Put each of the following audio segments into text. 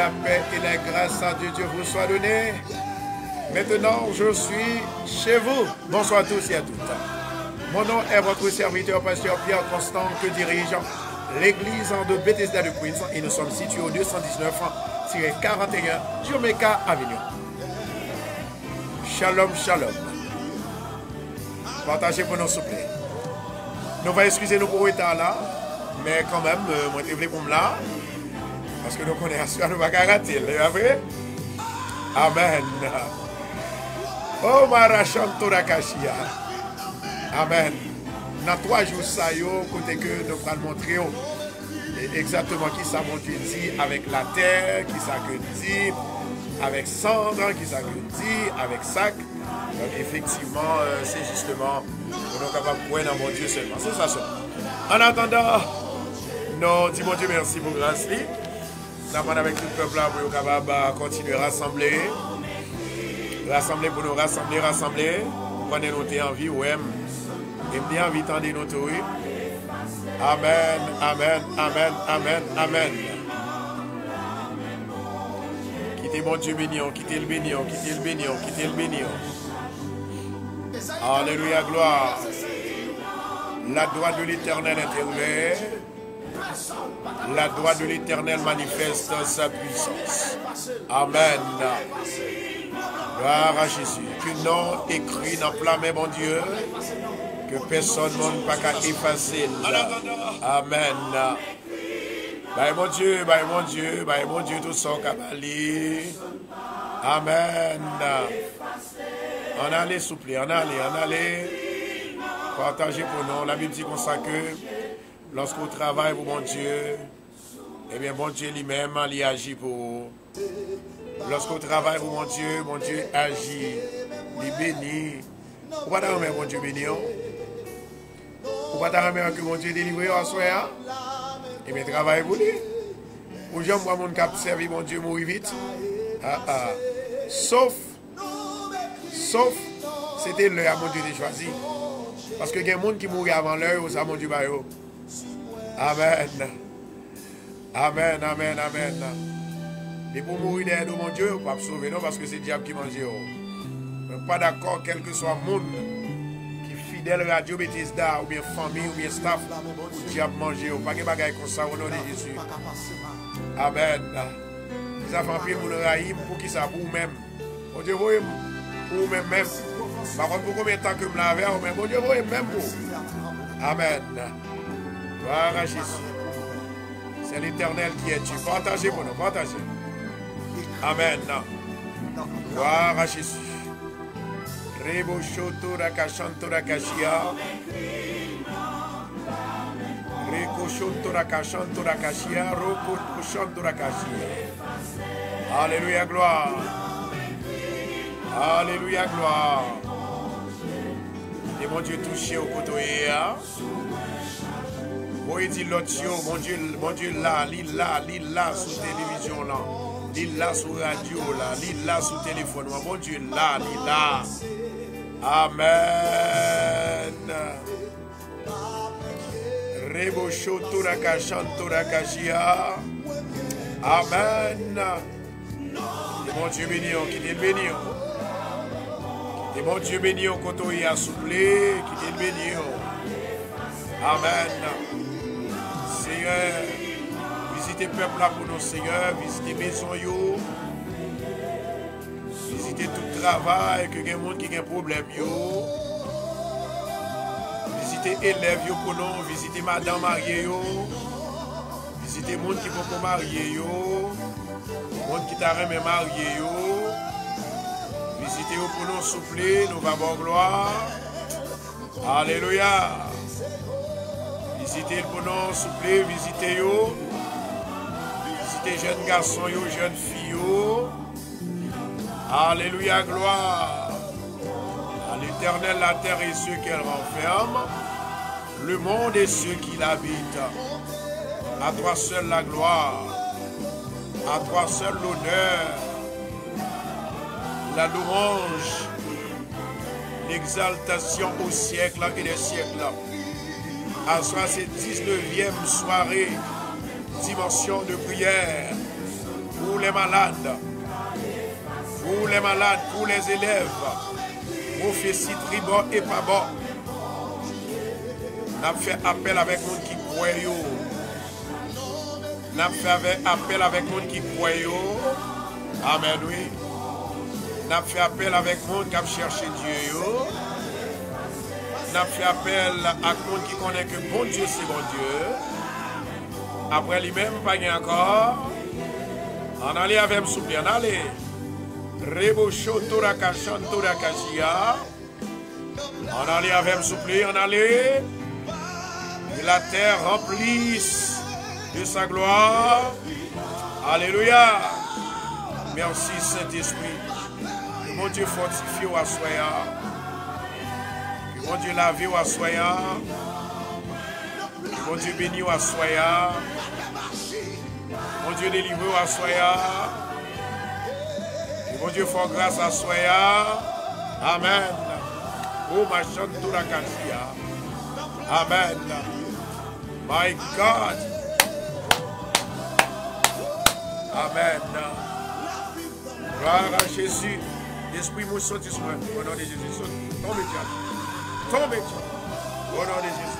la paix et la grâce à Dieu vous soient données. Maintenant, je suis chez vous. Bonsoir à tous et à toutes. Mon nom est votre serviteur, pasteur Pierre Constant, que dirige l'église de Bethesda de Queens. Et nous sommes situés au 219-41 Jamaica Avenue. Shalom, shalom. Partagez pour nous, s'il vous plaît. Nous allons excuser nous pour le retard là. Mais quand même, moi, je voulais pour me là. Parce que nous connaissons, nous ne pouvons pas rater. Après, amen. Oh, Marachanto Rakashia. Amen. Dans 3 jours, ça y est, côté que nous allons montrer exactement qui ça mon Dieu dit avec la terre, qui ça que dit avec cendre, qui ça que dit avec sac. Donc, effectivement, c'est justement pour nous capables de croire dans mon Dieu seulement. C'est ça. En attendant, nous disons mon Dieu merci pour grâce. Nous avons avec tout le peuple là pour nous capables de continuer à rassembler. Rassembler pour nous rassembler. Prenez nos en vie, ouais. Et bien envie de nous tous. Amen, amen, amen, amen, amen. Quittez mon Dieu bénion, quittez le bénion, quittez le bénion, quittez le bénion. Alléluia, gloire. La droite de l'Éternel intervient. La droite de l'Éternel manifeste sa puissance. Amen. Gloire à Jésus. Que nom écrit dans plein main, mon Dieu, que personne ne peut pas effacer. Amen. Bye mon Dieu, bye mon Dieu, bye mon Dieu, tout son cabali. Amen. On allait souple, on allait. Partagez pour nous. La Bible dit comme ça que lorsqu'on travaille pour mon Dieu, eh bien mon Dieu lui-même, il agit pour vous. Lorsqu'on travaille pour mon Dieu agit, il bénit. Pourquoi t'as remis mon Dieu béni? Pourquoi t'as remis que mon Dieu délivre à soi? Eh bien travaille pour lui. Ou j'aime voir mon cap servir mon Dieu mourir vite. Sauf, c'était l'heure à mon Dieu de choisir. Parce que il y a des gens qui mourent avant l'heure, ça mon Dieu va. Amen. Amen, amen, amen. Et pour mourir derrière nous, mon Dieu, on ne peut pas sauver, non, parce que c'est le diable qui mange. Je ne suis pas d'accord, quel que soit le monde qui est fidèle à Radio Bethesda, ou bien famille, ou bien staff, le diable mange. Il n'y a pas de bagaille comme ça au nom de Jésus. Amen. Ça fait un peu pour le raïm, pour qui ça, pour vous-même. Mon Dieu, vous pour vous-même. Par contre, pour combien de temps que je me lave, mais mon Dieu, vous même pour. Amen. Gloire à Jésus. C'est l'Éternel qui est Dieu. Partagez pour nous, partagez. Amen. Gloire à Jésus. Rebo shoto rakashanto rakashia. Reko shoto rakashanto rakashia. Roko shanto rakashia. Alléluia, gloire. Alléluia, gloire. Et mon Dieu touché au côté. Bon, il dit l'autre, mon Dieu là, l'île là, sous télévision là, l'île là, sous radio là, l'île là, sous téléphone, mon Dieu là, l'île là. Amen. Rebo shoto rakashanto rakashia. Amen. Et mon Dieu béni, qui est béni. Et mon Dieu béni, quand on y a soufflé, qui est béni. Amen. Seigneur, visitez le peuple là pour nous, Seigneur, visitez maison, visitez tout le travail, que des gens qui ont des problèmes, visitez les élèves pour nous, visitez madame mariée, visitez les gens qui vont marier, les gens qui t'ont remis marié, visitez pour nous souffler, nous allons gloire. Alléluia. Visitez pour nous, s'il vous plaît, visitez-vous. Visitez jeunes garçons, jeunes filles. Alléluia, gloire. À l'Éternel, la terre et ceux qu'elle renferme, le monde et ceux qui l'habitent. À toi seul la gloire, à toi seul l'honneur, la louange, l'exaltation au siècle et des siècles. À soi, cette 19e soirée, dimension de prière, où pour les malades, pour les élèves, prophétie tribord et pas bon. N'a fait appel avec monde qui croit. N'a fait appel avec monde qui croit. Amen, oui. N'a fait appel avec monde qui a cherché Dieu. N'a fait appel à monde qui connaît que bon Dieu c'est bon Dieu. Après lui-même, pas encore. On allait avec me souper, on allait. Rebocho Torakachan Torakachia. On allait avec me souper, on allait. Que la terre remplisse de sa gloire. Alléluia. Merci Saint-Esprit. Que mon Dieu fortifie au assoya. Que mon Dieu lave au assoya. Que mon Dieu bénit au assoya. Mon Dieu délivre au assoya. Que mon Dieu fasse grâce à assoya. Amen. Oh ma chante tout la cantia. Amen. My God. Amen. Gloire à Jésus. L'esprit mou saute sur moi. Au nom de Jésus. Tombe, diable. Tombe, diable. Au nom de Jésus.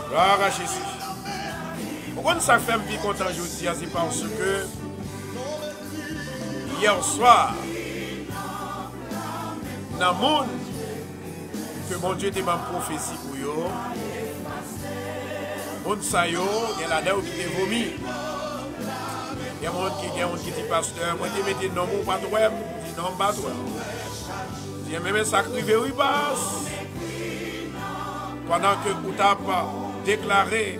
Gloire à Jésus. Pourquoi ça fait un petit content aujourd'hui? C'est parce que hier soir, dans le monde, que mon Dieu était ma prophétie pour eux. Moun sa yo, il y a là qui te vomi. Il y a un monde qui dit pasteur, moi je mets non mon pas toi, dis non pas toi. J'ai même sacrifié oui passe. Pendant que vous t'avez déclaré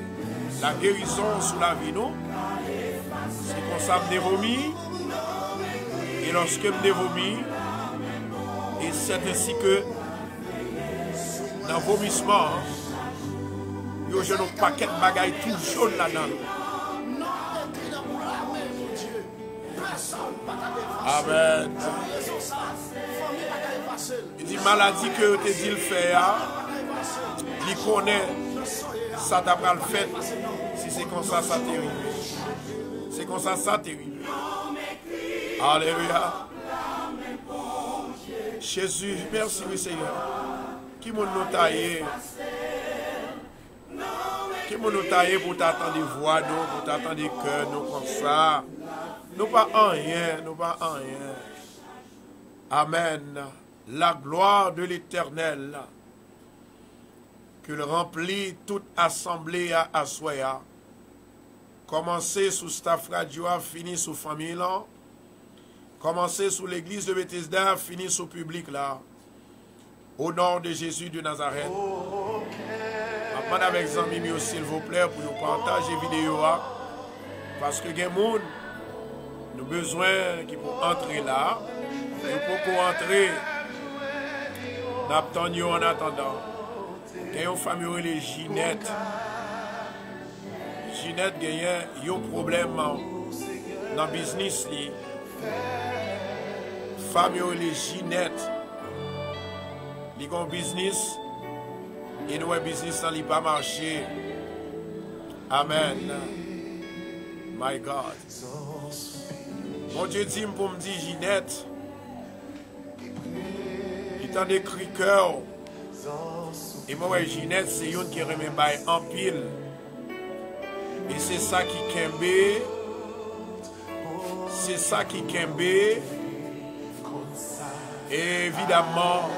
la guérison sous la vie nous, c'est comme ça me vomi. Et lorsque me vomi, et c'est ainsi que dans le vomissement, je n'ai pas un paquet de bagailles tout jaune là-dedans. Amen. Il dit maladie que tu dit le fait, il connaît ça t'a pas le fait. Si c'est comme ça, ça t'est arrivé. C'est comme ça, ça t'est arrivé. Alléluia. Jésus, merci oui Seigneur. Qui m'a notaillé? Qui m'a notaillé pour t'attendre voix, nous, pour t'attendre cœur, nous comme ça. Nous pas en rien, nous pas en rien. Amen. La gloire de l'Éternel, que le remplit toute assemblée à Assoya. Commencez sous staff radio, fini sous famille là. Commencez sous l'église de Bethesda, fini sous public là. Au nom de Jésus de Nazareth. Maintenant avec Zami, s'il vous plaît, pour nous partager la vidéo. Parce que les gens, nous avons besoin qui pour entrer là. Nous pouvons entrer. Nous attendons en attendant. Il y a une famille de Ginette. Ginette a un problème dans le business. Famille de Ginette. Il y a un business. Et nous, business n'a pas marché. Amen. My God. Mon Dieu dit pour me dire, Ginette, il t'a décrit cœur. Et moi, Ginette, c'est une qui remet en pile. Et c'est ça qui kembe. C'est ça qui kembe. Et évidemment,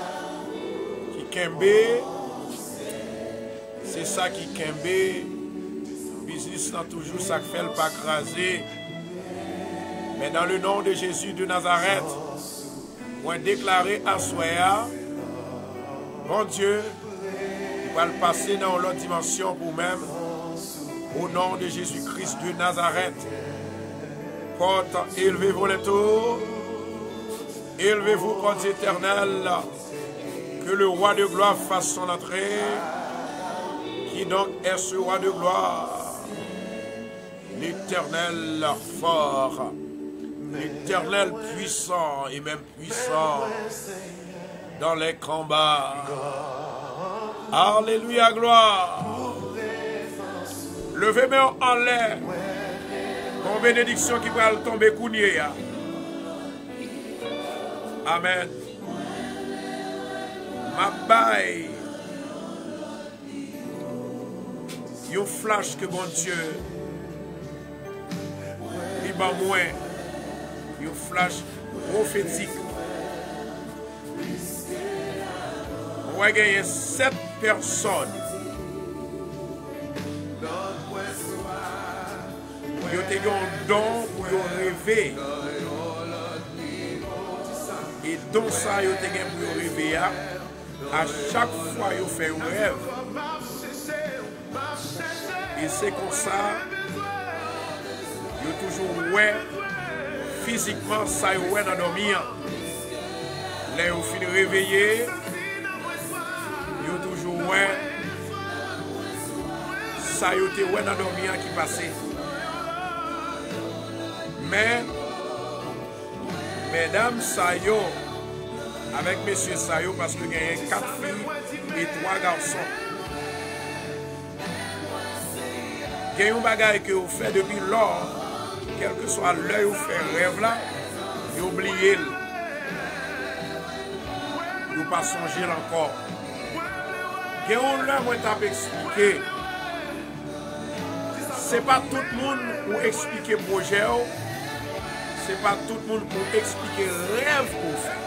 qui kembe. C'est ça qui kembe. Business n'a toujours ça qui fait le pas craser. Mais dans le nom de Jésus de Nazareth, moi déclarer à Soya, bon Dieu, on va le passer dans l'autre dimension pour même. Au nom de Jésus-Christ de Nazareth. Porte, élevez-vous les tours. Élevez-vous, porte éternelle. Que le roi de gloire fasse son entrée. Qui donc est ce roi de gloire? L'Éternel fort. L'Éternel puissant et même puissant dans les combats. Alléluia, gloire. Levez-moi en l'air. Mon bénédiction qui va tomber kounye. Amen. Ma baille. Yon flash que bon Dieu. Il va moins. Yon flash prophétique. On va gagner 7 personnes. Yo te yon don pour yon rêver. Et don ça yo te gen pour yon rêver à chaque fois yo fait un rêve. Et c'est comme ça yo toujours ouais physiquement ça yo ouais dans dormir. Là yo fin réveiller yo toujours ouais ça yo te ouais dans dormir qui passait. Mais, mesdames Sayo, avec monsieur Sayo, parce que il y a 4 filles et 3 garçons. Il y a un bagage que vous faites depuis lors, quel que soit l'heure où vous faites rêve là, vous oubliez. Vous ne pas songer encore. Il y a un l'heure où vous expliqué. Ce n'est pas tout le monde pour expliquer le projet. Ce n'est pas tout le monde pour expliquer le rêve qu'on fait.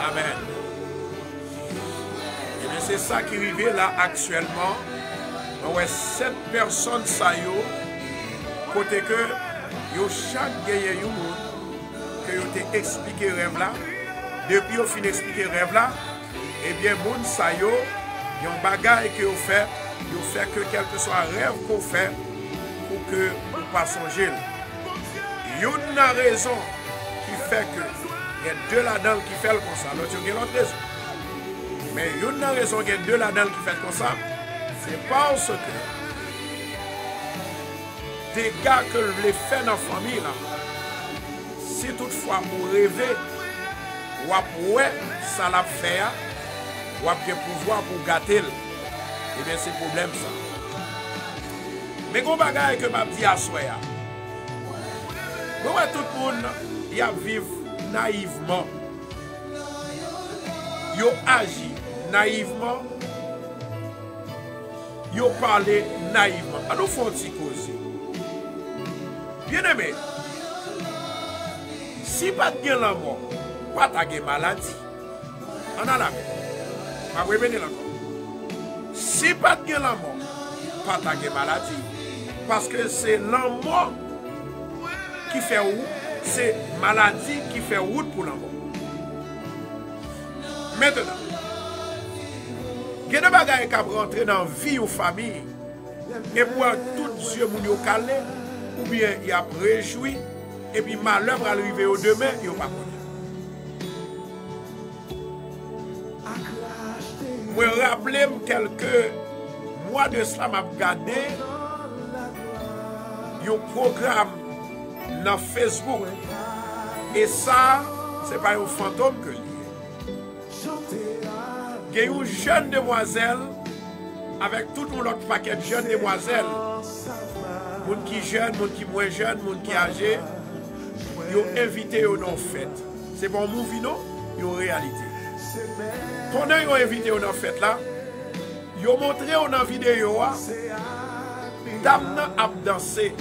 Amen. Et bien c'est ça qui arrive là actuellement. On a 7 personnes ça yo, côté que yo chaque gagne yo que yo te expliqué rêve là. Depuis yo fin expliquer rêve là, et bien moun ça yo, yon bagay que yo fait que quel que soit rêve qu'on fait pour que vous pas songer. Il y a une raison qui fait que il y a 2 là-dedans qui fait comme ça. L'autre, il y a l'autre raison. Mais il y a une raison qu'il y a 2 là-dedans qui fait comme ça. C'est parce que des gars que je les fais dans la famille, là, si toutefois vous rêvez, ou après ça l'a fait, ou après pouvoir pour gâter, et bien c'est problème ça. Mais qu'on bagaille que m'a dit à soi. Tout le monde y a vivre naïvement. Yo agi naïvement. Yo parle naïvement. Alors faut petit cause. Bien aimé. Si pas de la mort, pas de maladie. On a la main. Je vais revenir encore. Si pas de la mort, pas de maladie. Parce que c'est la mort qui fait route, c'est maladie qui fait route pour la mort. Maintenant, il y a des bagages qui rentrent dans la vie ou famille, et pour tout Dieu moun yo calé, ou bien il a réjoui, et puis malheur va arriver au demain, il n'y a pas connu. Je me rappelle quelques mois de cela, m'a regardé un programme dans Facebook. Et ça, ce n'est pas un fantôme que lié. Il y a une jeune demoiselle avec tout mon autre paquet de jeunes demoiselles. Moun qui jeune, moun qui moins jeune, moun qui âgé. Ils ont invité au non fête. C'est pas un movie non, ils ont réalité. Pendant qu'ils ont invité au non fête là, ils ont montré dans vidéo dame a dansé.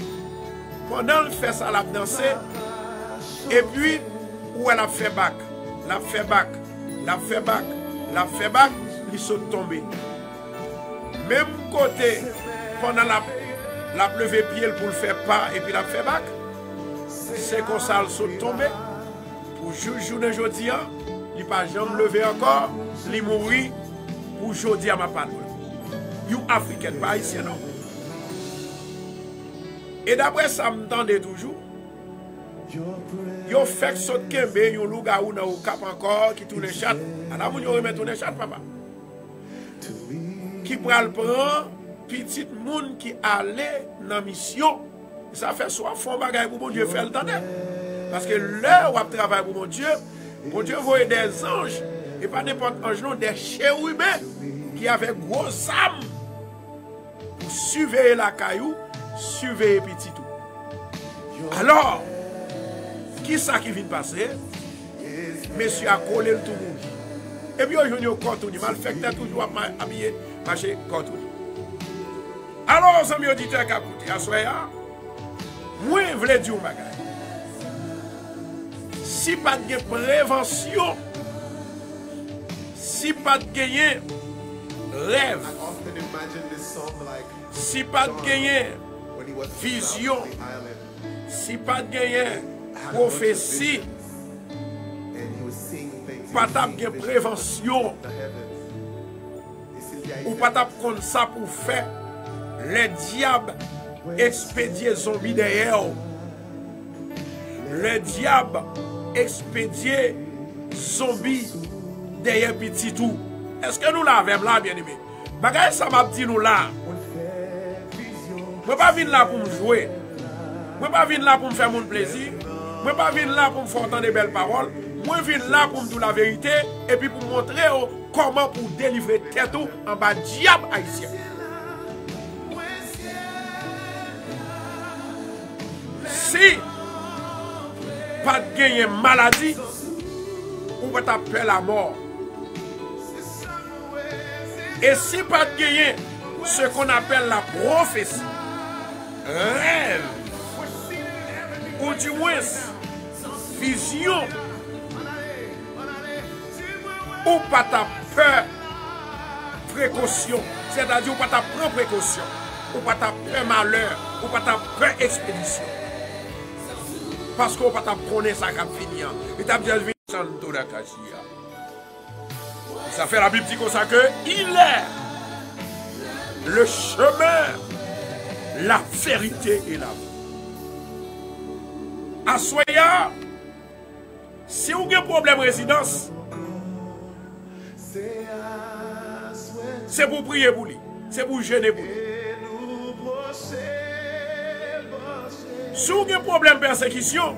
Pendant le fait ça, elle a dansé. Et puis, où elle a fait bac, la fait bac, la fait bac, la fait bac, ils sont tombés. Même côté, pendant la levé pied pour le faire pas et puis la fait bac, c'est comme ça ils sont tombés. Pour journée aujourd'hui, il n'a pas jamais levé encore, il mourit pour aujourd'hui à ma part. You Africain, pas haïtien non. Et d'après ça, je m'entendais toujours. Yo fait que saute kembe, yo louga ou nan cap encore qui tourne chat. Ala moun yo remet tourne chat papa. Qui pral prend petit moun qui allait dans mission. Ça fait soit fond bagay pour mon Dieu faire le temps. Parce que là où travaille pour mon Dieu voyait des anges et pas n'importe ange non, des chérubins qui avaient gros âme pour surveiller la caillou, surveiller petit tout. Alors, qui ça qui vient de passer? Monsieur a collé le tout le monde. Et puis, aujourd'hui, au contourni, malfecteur toujours habillé, marché contourni. Alors, les amis auditeurs qui écoutent, à soya, moi, je voulais dire un bagage. Si pas de prévention, si pas de gagner rêve, si pas de gagner vision, si pas de gagner prophétie, pas de prévention, ou pas de comme ça pour faire les diables expédier zombies derrière. Le diable expédier zombies derrière petit tout. Est-ce que nous l'avons là, bien aimé? Bagay ça m'a dit nous là. Je ne pas venir là pour me jouer. Je ne pas venir là pour me faire mon plaisir. Je ne pas venir là pour me faire entendre des belles paroles. Je viens là pour me dire la vérité et puis pour montrer comment pour délivrer tête en bas diable haïtien. Si pas de gagner maladie, ou pas t'appeler la mort. Et si pas de gagner ce qu'on appelle la prophétie, rêve, ou du moins vision, ou pas ta peur, précaution, c'est-à-dire ou pas ta propre précaution, ou pas ta peur malheur, ou pas ta peur expédition. Parce qu'on va t'apprendre ça qui a fini. Et t'as bien vu ça dans la cachia. Ça fait la Bible dit comme ça que il est le chemin, la vérité et la vie. À Soya, si vous avez un problème de résidence, c'est pour prier pour lui, c'est pour gêner pour lui. Si vous avez un problème de persécution,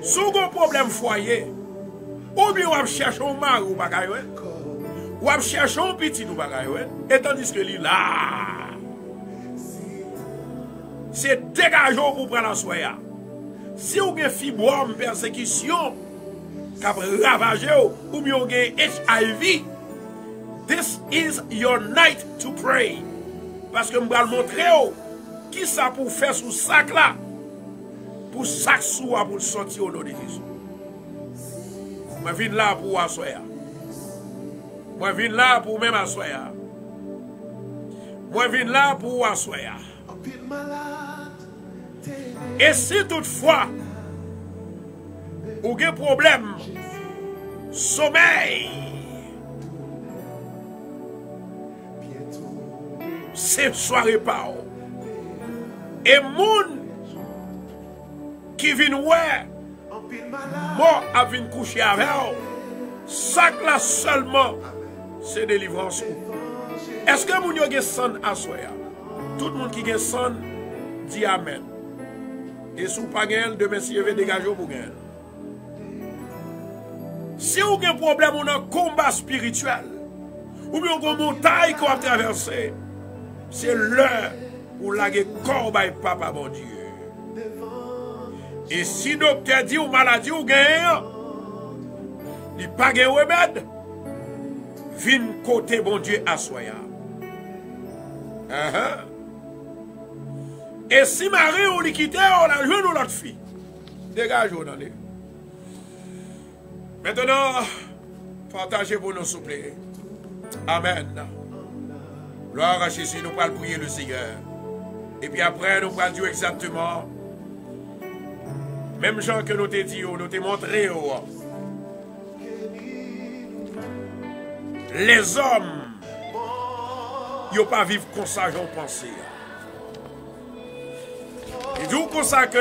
si vous avez un problème de foyer, ou bien vous cherchez un mari ou vous cherchez un petit ou et tandis que lui là, c'est dégageant pour prendre la soya. Si vous avez un fibrome persécution, qui a ravagé ou bien vous avez HIV, this is your night to pray. Parce que je vais vous montrer. Qui ça pour faire sous sac là? Pour sac sous pour sortir au nom de Jésus. Je viens là pour assoyer. Je viens là pour même assoyer. Je viens là pour assoyer. Et si toutefois, vous avez un problème, sommeil, c'est soirée pas. Et moun qui vient ouais, moi a vient coucher avec ça là seulement c'est délivrance. Est-ce que moun yo gen son à soya? Tout le monde qui gen son dit amen. Et si vous pas gen demain si vous dégager pour gen. Si vous avez un problème ou un combat spirituel ou bien une montagne qu'on a traversé, c'est l'heure ou la corps by papa bon Dieu. Et si docteur dit ou maladie ou gagne, il pas de remède, vin côté bon Dieu à soya. Et si Marie ou li quitte, on a joué nous l'autre fille. Dégage ou non. Maintenant, partagez pour nous s'il vous plaît. Amen. Gloire à Jésus, nous allons prier le Seigneur. Et puis après, nous allons dire exactement, même gens que nous t'ai dit, nous t'ai montré, les hommes, ils ne pas vivre comme ça, j'en pensais. Et du coup, ça que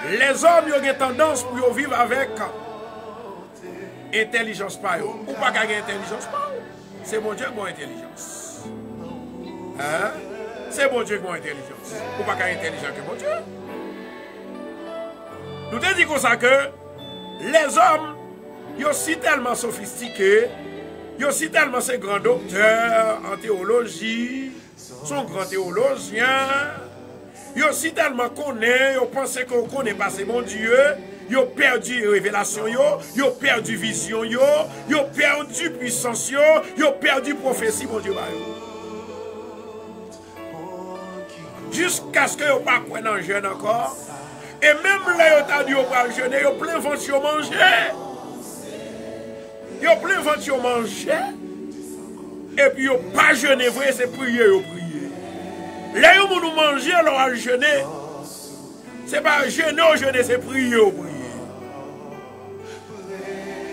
les hommes, ils ont tendance pour vivre avec intelligence. Ou pas gagner intelligence. C'est mon Dieu qui a intelligence. Hein? C'est mon Dieu qui a intelligence. Ou pas gagner intelligence que mon Dieu. Nous te disons comme ça que les hommes, ils sont aussi tellement sophistiqués, ils sont aussi tellement ces grands docteurs en théologie, sont grands théologiens, Yo si tellement connaît, yo pense qu'on connaît pas c'est mon Dieu, yo perdu révélation yo perdu vision yo perdu puissance yo perdu prophétie mon Dieu ba yo. Jusqu'à ce que yo pas croire dans jeûne encore. Et même là yo t'a dit yo pas jeûner, yo plein ventre yo manger. Yo plein ventre yo manger. Et puis yo pas jeûner vrai, c'est prier yo prier. Là yo nous manger alors à jeûner. C'est pas jeûner, c'est prier yo prier.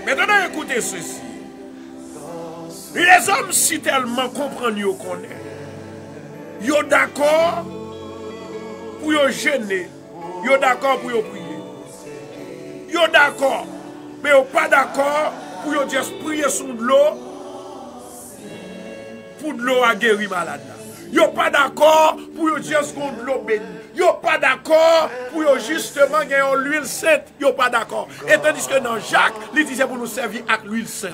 Maintenant écoutez ceci. Les hommes si tellement comprennent yo connaît. Yo d'accord pour yo jeûner. Yo d'accord pour yo prier. Yo d'accord. Mais yo pas d'accord pour yo juste prier sous de l'eau. Pour de l'eau à guérir malade. Yo pas d'accord pour yo juste contre l'eau bénie. Yo pas d'accord pour yo justement gagner l'huile sainte. Yo pas d'accord. Et tandis que dans Jacques, il disait pour nous servir avec l'huile sainte.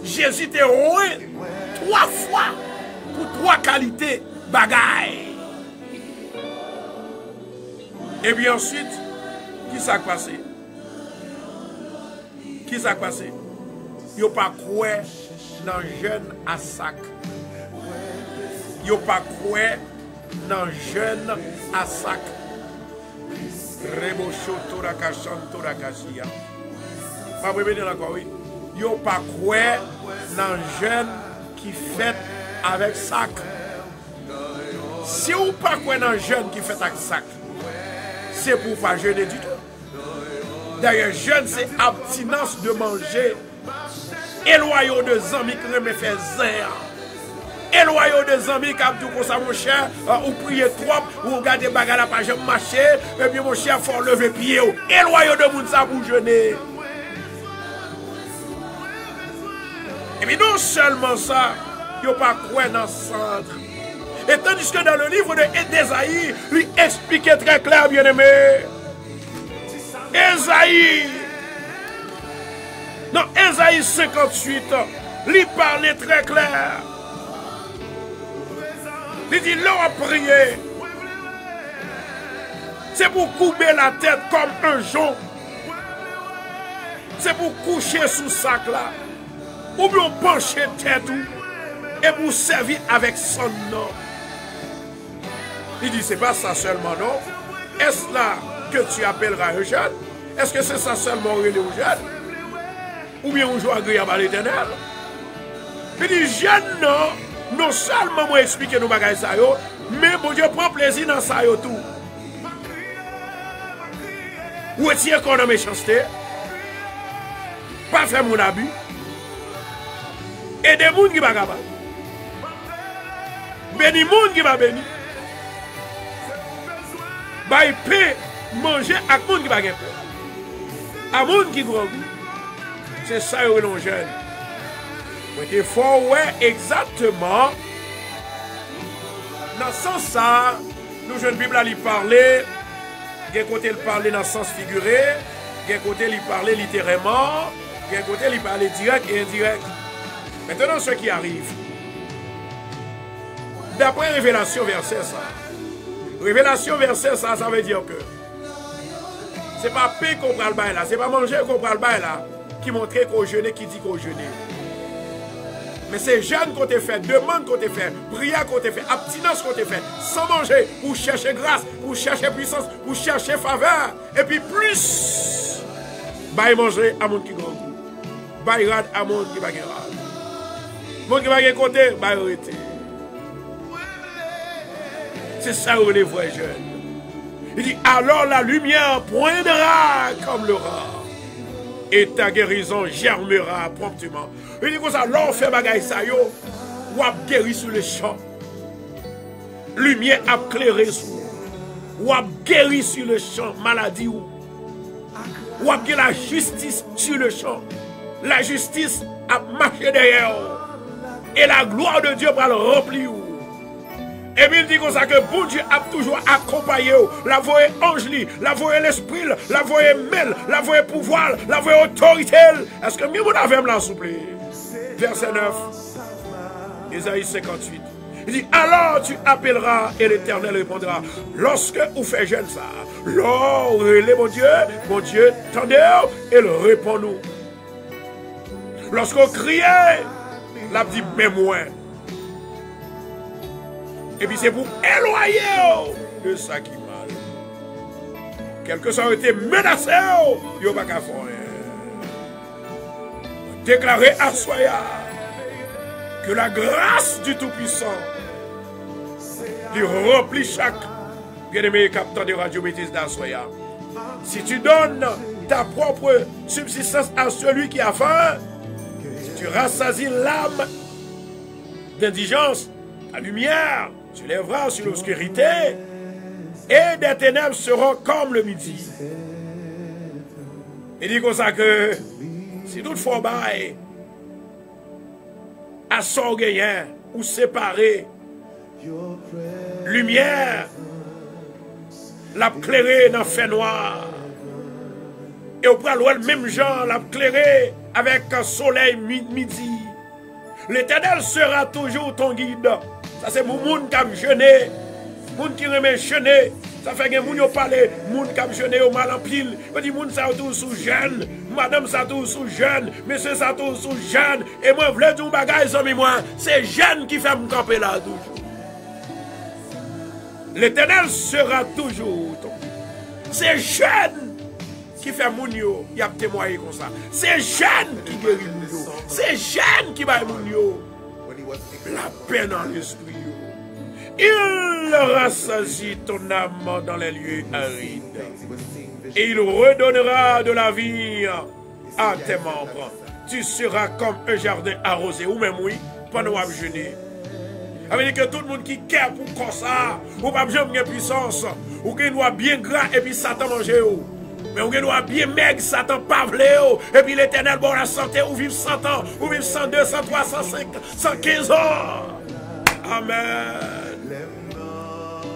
Jésus était roué 3 fois pour 3 qualités bagaille. Et puis ensuite, qui s'est passé? Qui s'est passé? Yo pas croire dans jeûne à sac. Yo pas croire dans jeûne à sac. Rebocho torakachan torakashia. Pas revenir encore oui. Yo pas croire dans jeûne qui fait avec sac. Si ou pas croire dans jeûne qui fait avec sac, c'est pour pas jeûner du tout. D'ailleurs, jeûne c'est abstinence de manger. Éloignez de amis qui me fait zéro. Éloignez des amis qui ont tout ça mon cher, ou priez trop, ou regardez bagarre la page marcher, et puis mon cher faut lever pied. Éloignez de moun ça pour jeûner. Et puis non seulement ça, il n'y a pas quoi dans le centre. Et tandis que dans le livre d'Ésaïe, lui expliquait très clair, bien aimé. Ésaïe, dans Ésaïe 58, lui parlait très clair. Il dit, l'on a prié. C'est pour couper la tête comme un jonc. C'est pour coucher sous sac là. Ou bien pencher tête et pour servir avec son nom. Il dit, c'est pas ça seulement, non? Est-ce là que tu appelleras un jeune? Est-ce que c'est ça seulement relais au jeune? Ou bien on joue agréable à l'éternel? Il dit, jeune, non? Non seulement moi expliquer nos bagages ça yo, mais bon Dieu prend plaisir dans ça yo tout. Ou est-il qu'on a méchanceté? Pas faire mon abus. Et des gens qui va capable. Béni monde qui va béni. Bah il peut manger à monde qui va gagner. À monde qui grandit. C'est ça yo l'on jeune. Il faut ouais exactement dans ce sens ça, nous jeunes Bible à lui parler, d'un côté il parlait dans le sens figuré, d'un côté il parlait littéralement, d'un côté il parlait direct et indirect. Maintenant ce qui arrive, d'après Révélation verset ça, Révélation verset ça, ça veut dire que c'est pas paix qu'on prend le bail là, c'est pas manger qu'on prend le bail là, qui montre qu'on jeûne, qui dit qu'on jeûne. Mais c'est jeûne qu'on te fait, demande qu'on te fait, prière qu'on te fait, abstinence qu'on te fait, sans manger, pour chercher grâce, pour chercher puissance, pour chercher faveur. Et puis plus, bah manger à mon qui grandit. Bah rad à mon qui va gagner rad. Mon qui va gagner côté, bah arrêter. C'est ça où les vrais jeunes. Il dit, alors la lumière poindra comme le rat. Et ta guérison germera promptement. Il dit comme ça, l'on fait bagaille ça yo, ou a guéri sur le champ. Lumière a éclairé sur, ou a guéri sur le champ, maladie ou a guéri la justice sur le champ. La justice a marché derrière. Et la gloire de Dieu va le remplir. Et puis il dit comme ça que bon Dieu a toujours accompagné. La voix est ange, la voix est l'esprit, la voix est mêle, la voix est pouvoir, la voix est autorité. Est-ce que mieux vous avez là, s'il vous plaît? Verset 9, Ésaïe 58. Il dit, alors tu appelleras et l'Éternel répondra. Lorsque vous faites jeune ça, lors relève mon Dieu, tendez et le répond-nous. Lorsqu'on criait, l'a dit, mais moi. Et puis c'est pour éloigner de ça qui mal. Quel que soit été menacé, il n'y a pas qu'à faire. Déclarer à Soya que la grâce du Tout-Puissant lui remplit chaque bien-aimé capteur de radio bêtise d'Assoya. Si tu donnes ta propre subsistance à celui qui a faim, si tu rassasies l'âme d'indigence, la lumière se lèvera sur l'obscurité et des ténèbres seront comme le midi. Il dit comme ça que si toutefois bail à s'orgueillir ou séparer lumière l'a clairé dans le fait noir et au prend le même genre l'a clairé avec un soleil midi. L'Éternel sera toujours ton guide. Ça c'est mon monde qui a jeûné, monde qui remet jeûner. Ça fait que les gens parlent, les gens qui ont jeûné au mal en pile. Ils disent que ça tous sous jeûne, madame ça tous sous jeûne, monsieur ça tous sous jeûne. Et moi, je veux dire un bagage, c'est jeûne qui fait me camper là toujours. L'Éternel sera toujours ton guide. C'est jeûne qui fait mon yo, il a témoigné comme ça. C'est jeûne qui guérit mon yo. C'est jeûne qui va mon yo. La paix dans l'esprit. Il rassasie ton âme dans les lieux arides. Et il redonnera de la vie à tes membres. Tu seras comme un jardin arrosé, ou même oui, pendant que tu jeûnes. Ça veut dire que tout le monde qui kère pour comme ça, ou pas besoin de puissance, ou qui doit bien gras et puis Satan manger. Mais on doit bien maigre, Satan pas vlé. Et puis l'Éternel, bon la santé, ou vivre 100 ans, ou vivre 102, 103, 105, 115 ans. Amen.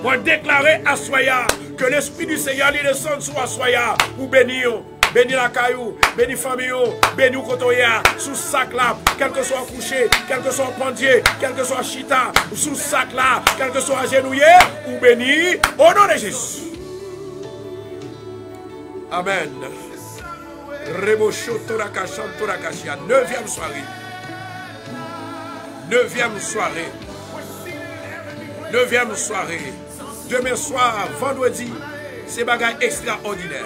Moi déclarer à Soya que l'Esprit du Seigneur lui descende sur Soya pour bénir. Bénis la caillou, bénis famille, bénis Kotoya, sous sac là, quel que soit couché, quel que soit pendier, quel que soit chita, sous sac là, quel que soit agenouillé, ou bénis au nom de Jésus. Amen. Rebocho Toraka Chantorakashia, 9e soirée. 9e soirée. 9e soirée. Demain soir, vendredi, c'est bagaille extraordinaire.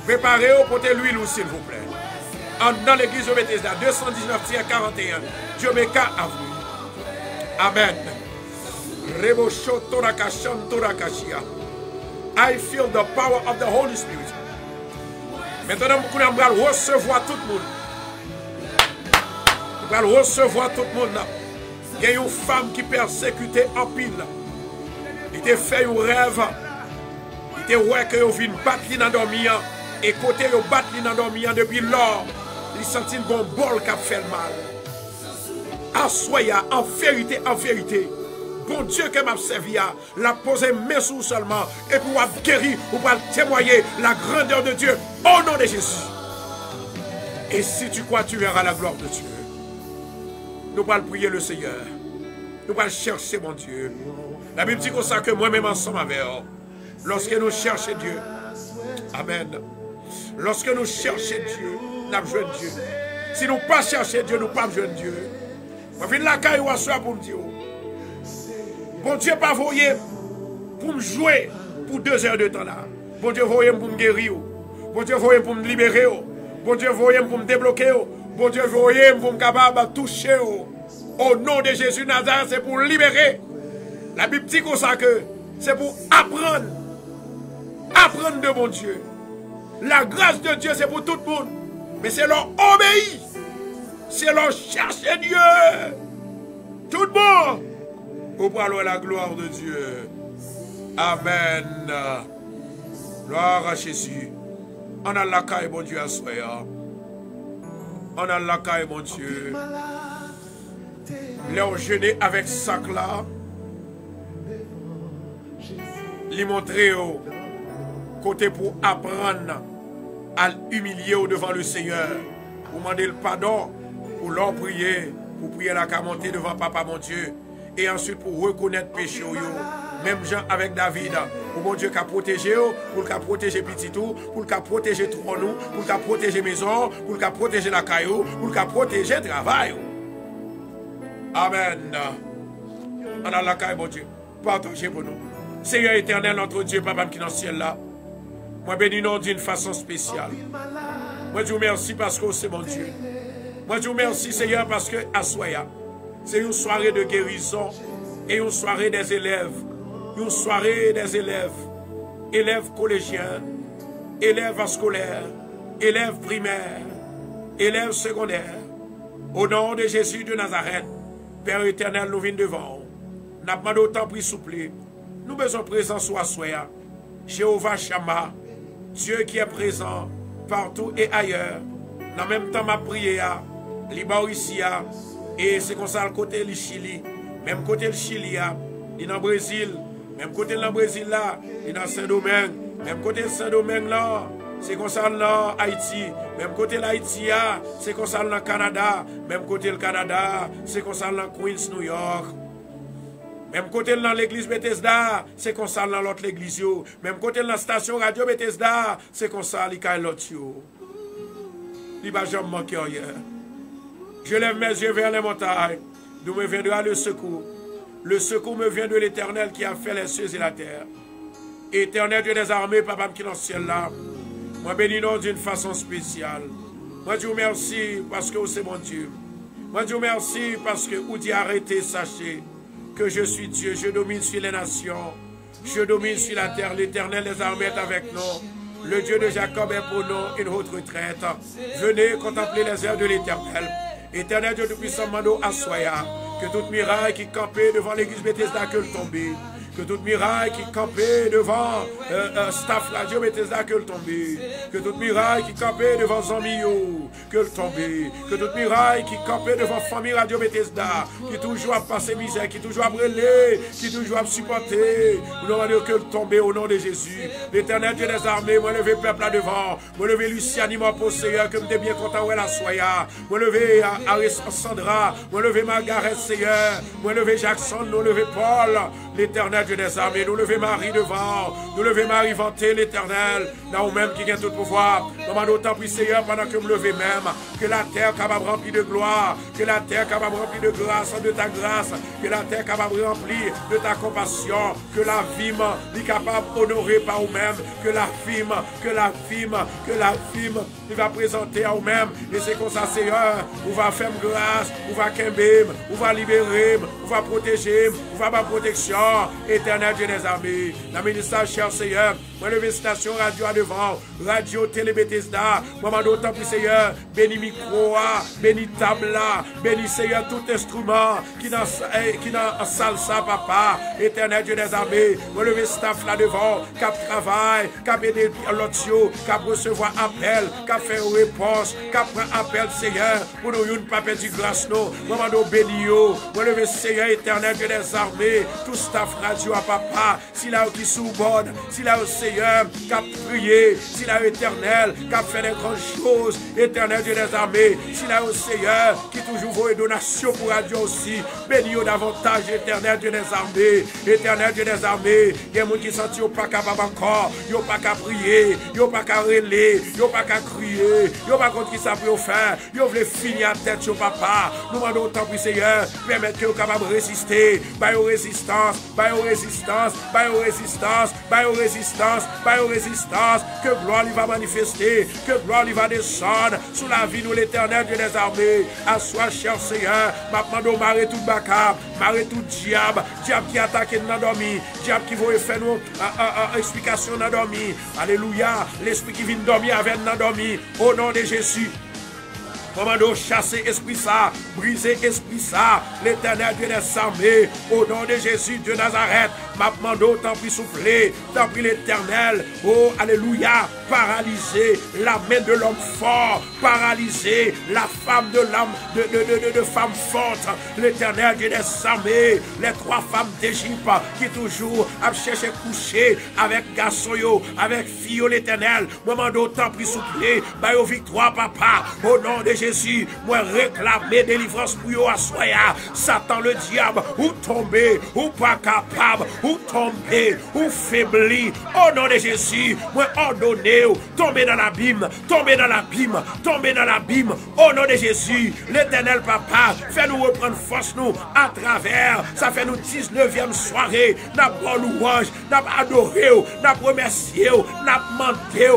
Préparez-vous pour l'huile, s'il vous plaît. Dans l'église de Bethesda, 219-41, Jamaica Avenue. Amen. I feel the power of the Holy Spirit. Maintenant, nous allons recevoir tout le monde. Nous allons recevoir tout le monde. Il y a une femme qui persécutait en pile. Il te fait un rêve. Il te voit que vous venez battre dans dormir. Et côté vous battre dans dormir depuis lors, il sentit un bon bol qui a fait le mal. Assoya, en vérité, bon Dieu que m'a servi, l'a posé mes sous seulement, et pour guérir, pour témoigner la grandeur de Dieu au nom de Jésus. Et si tu crois, tu verras la gloire de Dieu. Nous allons prier le Seigneur. Nous allons chercher mon Dieu. La Bible dit comme ça que moi-même ensemble avec eux, lorsque nous cherchons Dieu, amen. Lorsque nous cherchons Dieu, nous avons besoin de Dieu. Si nous ne pas chercher Dieu, nous n'avons pas besoin de Dieu. Je viens de la caille pour me dire, bon Dieu pas voyé pour me jouer pour 2 heures de temps là. Bon Dieu voyé pour me guérir. Bon Dieu voyé pour me libérer. Bon Dieu voyé pour me débloquer. Bon Dieu voyé pour me capable de toucher. Au nom de Jésus Nazareth, c'est pour libérer. La Bible dit comme ça que c'est pour apprendre. Apprendre de mon Dieu. La grâce de Dieu, c'est pour tout le monde. Mais c'est leur obéir. C'est leur chercher Dieu. Tout le monde. Pour parler la gloire de Dieu. Amen. Gloire à Jésus. On a la caille, mon Dieu, à soi. On a la caille, mon Dieu. Leur jeûner avec sac là. Les montrer au côté pour apprendre à humilier devant le Seigneur, pour demander le pardon, pour leur prier, pour prier la monter devant Papa mon Dieu, et ensuite pour reconnaître péché. Même gens avec David, pour mon Dieu qui a protégé, pour qu'il a protégé petit tout, pour qu'il a protégé tout nous, pour qu'il a protégé maison, pour qu'il a protégé la caillou, pour qu'il a protégé le travail. Amen. On a la caille, mon Dieu. Partagez pour nous. Seigneur éternel, notre Dieu, Papa qui est dans le ciel là. Moi bénis nous d'une façon spéciale. Moi je vous remercie parce que c'est mon Dieu. Moi je vous remercie Seigneur parce que à Soya, c'est une soirée de guérison et une soirée des élèves. Une soirée des élèves. Élèves collégiens, élèves scolaires, élèves primaires, élèves secondaires. Au nom de Jésus de Nazareth, Père éternel, nous venons devant. Nous avons demandé autant pour souffler. Nous besoin présent soit Soya. Jéhovah Shammah, Dieu qui est présent partout et ailleurs. Dans le même temps, ma prière, Liban ici, et c'est comme ça le côté du Chili, même côté le Chili, il est dans le Brésil, même côté le Brésil là, il est dans Saint-Domingue, même côté Saint-Domingue là, c'est comme ça dans Haïti, même côté l'Haïti, c'est comme ça dans le Canada, même côté le Canada, c'est comme ça dans Queens, New York. Même côté dans l'église Bethesda, c'est comme ça dans l'autre église. Même côté dans la station radio Bethesda, c'est comme ça dans l'autre. Il va jamais manquer rien. Je lève mes yeux vers les montagnes, d'où me viendra le secours. Le secours me vient de l'Éternel qui a fait les cieux et la terre. Éternel Dieu des armées, Papa qui est dans le ciel là, moi bénis nous d'une façon spéciale. Moi je vous remercie parce que c'est mon Dieu. Moi je vous remercie parce que vous dites arrêtez, sachez que je suis Dieu, je domine sur les nations, je domine sur la terre, l'Éternel des armées est avec nous, le Dieu de Jacob est pour nous une haute retraite. Venez contempler les œuvres de l'Éternel. Éternel Dieu Tout-Puissant, mando assoya, que toute miraille qui campait devant l'église Bethesda que le tomber. Que toute miraille qui campait devant Staff Radio Bethesda que le tomber. Que toute miraille qui campait devant Zambio que le tomber. Que toute miraille qui campait devant Famille Radio Bethesda, qui toujours a passé misère, qui toujours a brûlé, qui toujours a supporté. Nous demandons que le tomber au nom de Jésus. L'Éternel Dieu des armées, moi lever peuple là devant. Moi lever Luciani, mon Seigneur, que me bien content où elle a soya. Moi lever Sandra. Moi lever Margaret, Seigneur. Moi lever Jackson, nous lever Paul. L'Éternel Dieu des armées, nous lever Marie devant, nous lever Marie vanter l'Éternel, dans nous-mêmes qui gagne tout pouvoir. Nous demandons autant pour Seigneur pendant que nous lever même, que la terre capable remplie de gloire, que la terre capable remplie de grâce, de ta grâce, que la terre capable remplie de ta compassion, que la vie est capable d'honorer par nous-mêmes, que la fime, il va présenter à nous-mêmes, et c'est comme ça Seigneur, on va faire grâce, on va kembe, on va libérer, on va protéger, on va ma protection. Éternel Dieu des armées, la ministère cher Seigneur, moi lever station radio à devant, radio télé Bethesda, moi m'a d'autant plus Seigneur, béni micro, béni table, béni Seigneur tout instrument qui dans salsa papa, Éternel Dieu des armées, moi lever staff là devant, cap travail, cap aider l'autre, cap recevoir appel, cap faire réponse, cap prendre appel Seigneur, pour nous une pas perdre grâce nous, moi m'a béni yo, moi lever Seigneur Éternel Dieu des armées, tout staff radio à papa, s'il a qui soubonne, s'il a au Seigneur qui a prié, s'il a Éternel qui a fait des grandes choses, Éternel Dieu des armées, s'il a au Seigneur qui toujours vaut une donation pour radio aussi, béni davantage Éternel Dieu des armées, Éternel Dieu des armées, il y a des gens qui sentent qu'ils n'ont pas capable encore, ils n'ont pas qu'à prier, ils n'ont pas qu'à relayer, ils n'ont pas qu'à crier, ils n'ont pas contre qui ça peut faire, ils veulent finir à tête sur papa, nous demandons autant pour Seigneur, permettre qu'ils soient capables de résister, par résistance, que gloire lui va manifester, que gloire lui va descendre sous la vie nous l'Éternel Dieu des armées. À soi cher Seigneur, maintenant marrer tout baka, marrer tout diable qui attaque dans dormi, diable qui veut faire nous explication dans dormi. Alléluia, l'esprit qui vient dormir avec dans dormi, au nom de Jésus. Commando chasser esprit ça, briser esprit ça, l'Éternel Dieu des armées, au nom de Jésus de Nazareth, M'apmando, tant pis soufflé, tant pis l'Éternel. Oh, alléluia, paralyser la main de l'homme fort, paralyser la femme de l'homme, de femme forte. L'Éternel Dieu des armées, les 3 femmes d'Égypte qui toujours a cherché coucher avec garçon yo, avec fille l'Éternel. Moment d'autant pris soufflé, bah yo victoire papa. Au nom de Jésus, moi réclamer délivrance pour yo à soya. Satan le diable, ou tomber, ou pas capable, ou tomber, ou faibli. Au nom de Jésus, moi ordonner, tomber dans l'abîme, tomber dans l'abîme, tomber dans l'abîme. Au nom de Jésus, l'Éternel papa, fais-nous reprendre force nous à travers. Ça fait nous 19e soirée. N'a pas louange, n'a pas adoré, n'a pas remercié, n'a pas menté.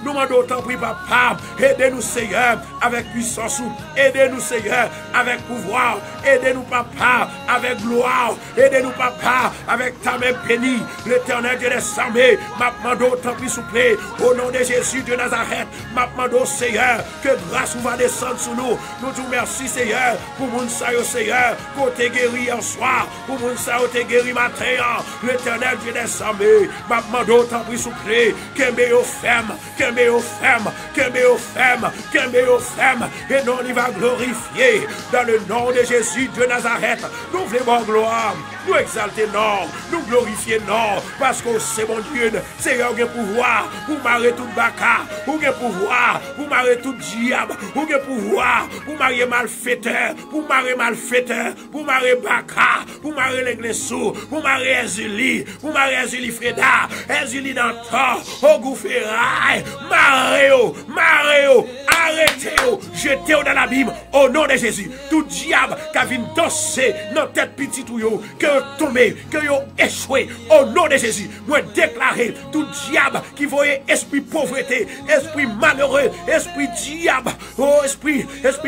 Nous demandons autant pris papa. Aidez-nous Seigneur avec puissance. Aidez-nous Seigneur avec pouvoir. Aidez-nous papa avec gloire. Aidez-nous papa avec ta main bénie. L'Éternel Dieu des armées. M'a demandé autant pris souple. Au nom de Jésus de Nazareth. M'a demandé Seigneur que grâce va descendre sur nous. Nous te remercions Seigneur pour mon salut Seigneur. Pour te guérir hier soir. Pour mon salut te guérir matin. L'Éternel Dieu des armées. M'a demandé autant pris souple. Qu'aimez aux femmes. Qu'aimez aux femmes. Qu'aimez aux femmes. Qu'aimez aux femmes. Et non il va glorifier. Dans le nom de Jésus de Nazareth. Nous voulons gloire. Nous exalter non. Nous glorifier non. Parce que c'est mon Dieu. Seigneur qui a pouvoir pour marrer tout baka. Ou qui a pouvoir pour marrer tout diable. Ou qui a pouvoir pour marrer malfaiteur. Pour marrer malfaiteur. Pour marrer baka. Pour marrer l'église sous. Pour marrer Ezuli. Pour marrer Ezuli Freda. Ezuli Dantor. Au Goufferail. Marrez-o. Arrêtez-o. Jetez-o dans l'abîme. Au nom de Jésus. Tout diable qui vient danser dans tête petite ou yo. Que yo tombé. Que yo échoué. Au nom de Jésus. Moi déclarer tout diable qui voyait esprit pauvreté. Esprit malheureux. Esprit diable. Oh esprit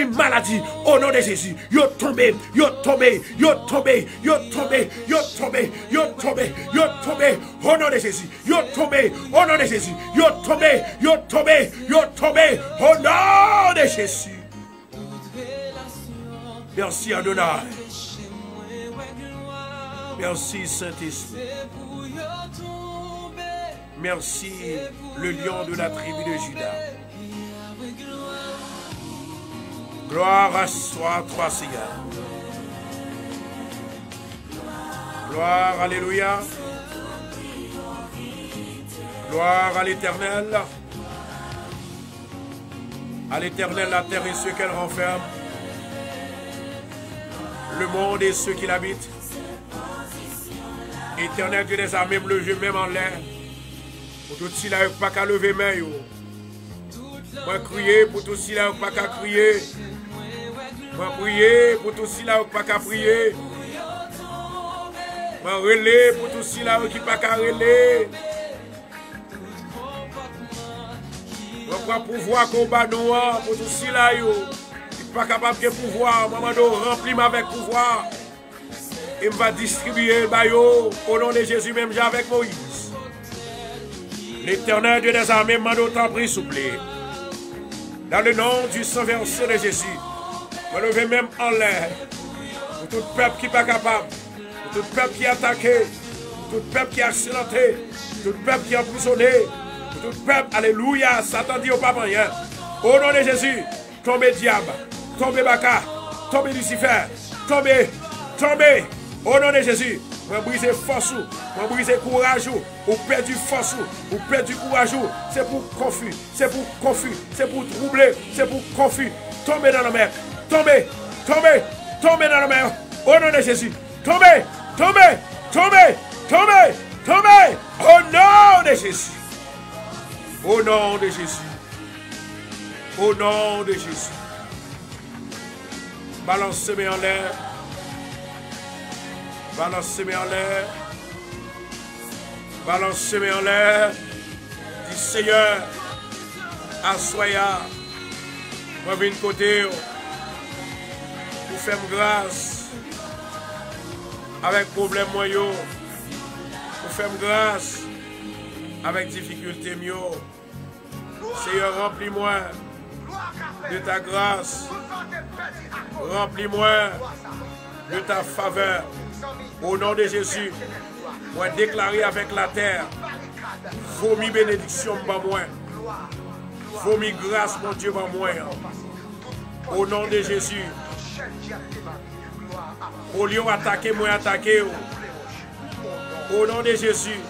maladie. Au nom de Jésus. Yo tombé. Yo tombé. Yo tombé. Yo tombé. Yo tombé. Yo tombé. Yo tombé. Au nom de Jésus. Yo tombé. Au nom de Jésus. Yo tombé. Yo tombé. Yo tombé. Au nom de Jésus. Merci Adonai. Merci Saint-Esprit. Merci le lion de la tribu de Juda. Gloire à toi Seigneur. Gloire, alléluia. Gloire à l'Éternel. À l'Éternel la terre et ceux qu'elle renferme. Le monde et ceux qui l'habitent. Éternel Dieu des armées, le jeu même en l'air. Pour tout cela, il n'y a pas qu'à lever main. Moi crier pour tout cela, il n'y a pas qu'à crier. Moi prier pour tout cela, il n'y a pas qu'à prier. Moi relais pour tout cela, il n'y a pas qu'à relais. Moi prends pouvoir combat noir pour tout cela, il n'est pas capable de pouvoir. Moi remplis avec pouvoir. Et va distribuer le baillot au nom de Jésus, même avec Moïse. L'Éternel Dieu des armées m'a d'autant pris souple. Dans le nom du sang versé de Jésus, je lever même en l'air. Pour tout peuple qui n'est pas capable, pour tout peuple qui est attaqué, pour tout peuple qui est accidenté, pour tout peuple qui est emprisonné, pour tout peuple, alléluia, Satan dit au papa rien. Au nom de Jésus, tombez diable, tombez baka, tombez Lucifer, tombez. Au nom de Jésus, moi briser force, moi briser courage, ou perdu force, ou perdu courage, c'est pour confus, c'est pour confus, c'est pour troubler, c'est pour confus. Tombez dans la mer, tombez dans la mer. Au nom de Jésus, tombez. Au nom de Jésus. Au nom de Jésus. Au nom de Jésus. Balancez-moi en l'air. Balancez-moi en l'air. Balancez-moi en l'air. Dis Seigneur, assoya. Moi viens de côté. Pour faire grâce. Avec problème moyen. Pour faire grâce. Avec difficulté mieux. Seigneur, remplis-moi de ta grâce. Remplis-moi de ta faveur. Au nom de Jésus, moi déclarer avec la terre, vomi bénédiction par moi. Vomi grâce, mon Dieu, par moi. Au nom de Jésus. Au lieu d'attaquer, moi attaquer. Au nom de Jésus.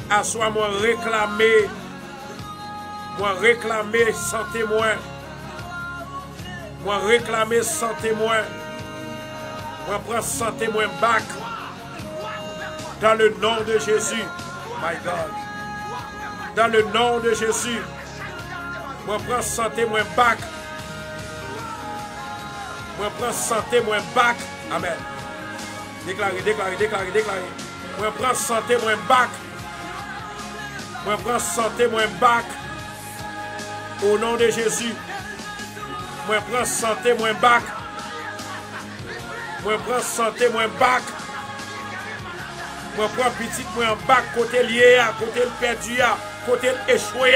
Assois moi réclamer. Moi réclamer sans témoin. Moi réclamer sans témoin. Moi prends sans témoin back. Dans le nom de Jésus. My God. Dans le nom de Jésus. Moi prends sans témoin back. Moi prends sans témoin back. Amen. Déclarez, déclarez, déclarez, déclarez. Moi prends sans témoin back. Moi prends sans témoin back. Au nom de Jésus. Moi prends sans témoin back. Moi prends sans témoin back. Moi prends petit moi en back côté lié, côté le perdu, côté échoué.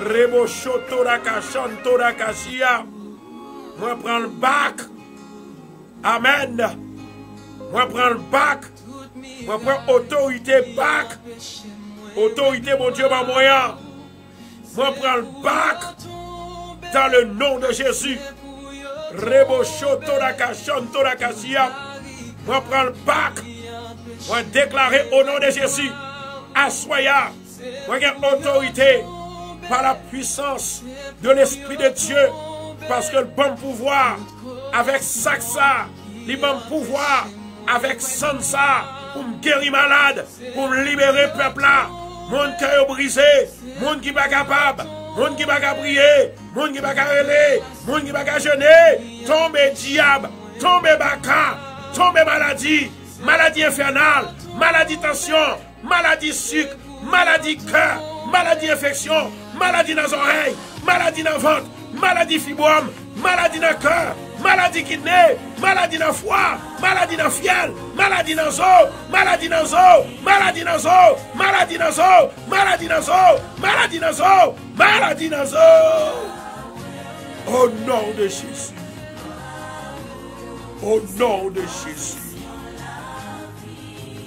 Rebo chotora kachantora kashia. Moi prends le bac. Amen. Moi prends le bac. Moi prends autorité bac. Autorité mon Dieu ma moyen. Moi prends le bac. Dans le nom de Jésus. Rebo chotora kachantora kashia. Moi prends le bac. Moi déclarer au nom de Jésus. Assoya. Moi j'ai autorité. Par la puissance de l'Esprit de Dieu. Parce que le bon pouvoir avec Saxa, le bon pouvoir avec Sansa, pour me guérir malade, pour me libérer peuple là. Monde qui est brisé, monde qui n'est pas capable, monde qui n'est pas prier, monde qui n'est pas relé, monde qui n'est pas jeûner. Tombe diable, tombe baka, tombe maladie, maladie infernale, maladie tension, maladie sucre, maladie cœur, maladie infection, maladie dans les oreilles, maladie dans le ventre, maladie fibrome, maladie dans le cœur, maladie kidney, maladie dans le foie, maladie dans le fiel, maladie dans l'eau, maladie dans l'eau, maladie dans l'eau, maladie dans l'eau, maladie dans l'eau, maladie dans l'eau, maladie dans l'eau. Au nom de Jésus. Au nom de Jésus.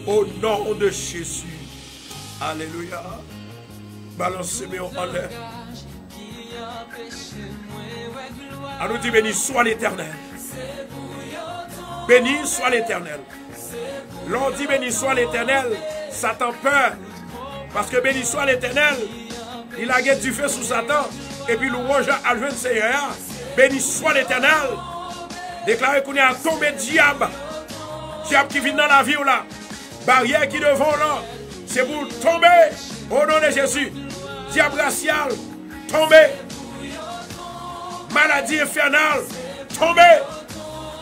Au nom de Jésus. Alléluia. Balancez-moi en l'air. On nous dit béni soit l'Éternel. Béni soit l'Éternel. L'on dit béni soit l'Éternel, Satan peur. Parce que béni soit l'Éternel, il a guetté du feu sous Satan. Et puis louange à le Seigneur. Béni soit l'Éternel. Déclarez qu'on est à tomber diable. Diable qui vient dans la vie ou là. Barrière qui devant là. C'est pour tomber au nom de Jésus. Diable racial, tomber. Maladie infernale, tomber.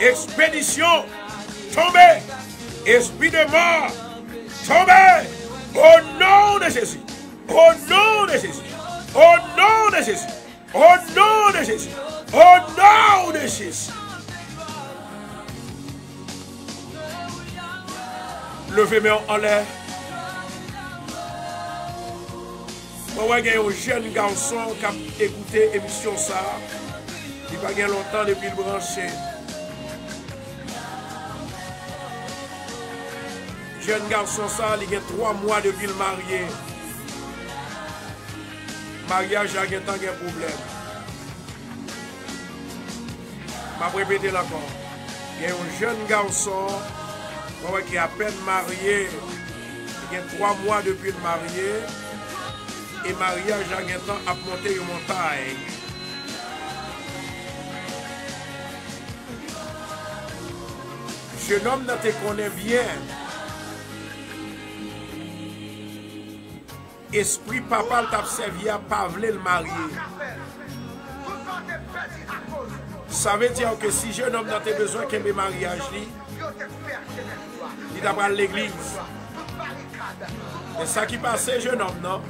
Expédition, tomber. Esprit de mort, tomber. Au nom de Jésus. Au nom de Jésus. Au nom de Jésus. Au nom de Jésus. Au nom de Jésus. Levez-moi en l'air. Moi, il y a un jeune garçon qui a écouté l'émission ça. Il n'y a pas longtemps depuis le branché. Jeune garçon ça, il y a 3 mois depuis le marié. Mariage, il y a un problème. Je vais répéter encore. Il y a un jeune garçon qui est à peine marié. Il y a 3 mois depuis le marié. Et mariage a un temps à monter une montagne. Jeune homme, tu te connais bien. Esprit papa t'a servi à pas vouloir le marier. Ça veut dire que si jeune homme n'a pas besoin qu'il ait un mariage, il doit aller à l'église. Et ça qui passe, jeune homme, non?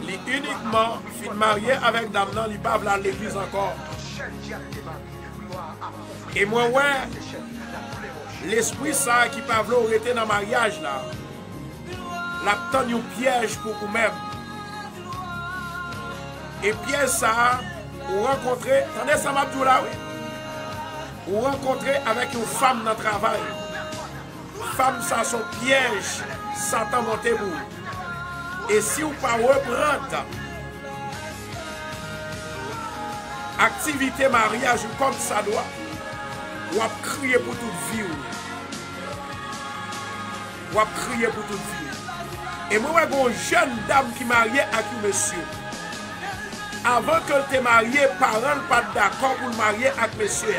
Il uniquement fin marié avec dame, non, il ne va pas à l'église encore. Et moi, ouais, l'esprit ça qui pas vouloir arrêter dans le mariage là. La un piège pour vous-même. Et piège ça, vous rencontrez, attendez ça m'a dit là, oui. ou rencontrer avec une femme dans le travail. Femme, ça son piège, Satan monté pour. Et si vous ne pas reprendre activité mariage comme ça doit, ou à crier pour toute vie. Ou à crier pour toute vie. Et moi, j'ai une jeune dame qui est mariée avec un monsieur. Avant qu'elle te mariée, parents pas d'accord pour le marier avec monsieur.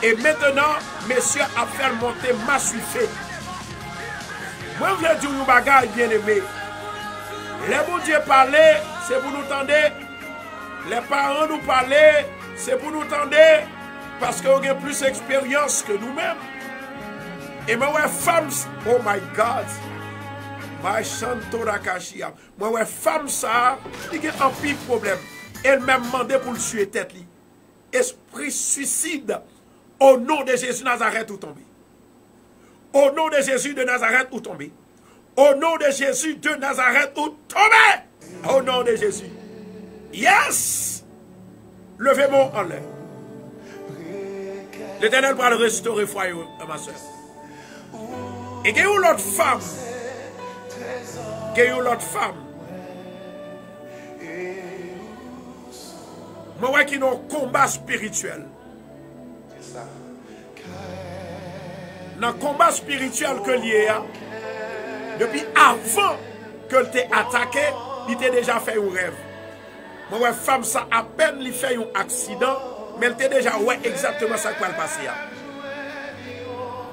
Et maintenant, monsieur a fait monter ma suifée. Moi, je veux dire une bagarre bien aimé. Les bon Dieu parler, c'est pour nous tendre. Les parents nous parler, c'est pour nous tendre. Parce qu'ils ont plus d'expérience que nous-mêmes. Et moi, ouais, femme, oh my God. Ma chanto rakashia. Moi, ouais, femme, ça, il y a un pire problème. Elle m'a demandé pour le tuer tête. Esprit suicide. Au nom de Jésus Nazareth, où tomber. Au nom de Jésus de Nazareth, où tomber. Au nom de Jésus de Nazareth, où tomber. Au nom de Jésus. Yes! Levez-moi en l'air. L'Éternel va le restaurer, foyer, ma soeur. Et il y a une autre femme. Il y a une autre femme. Moi, qui ont un combat spirituel. Dans le combat spirituel que lié, depuis avant que t'ait attaqué, il t'a déjà fait un rêve. Moi, femme, ça à peine lui fait un accident, mais elle t'a déjà ouais exactement ça qui va le passer.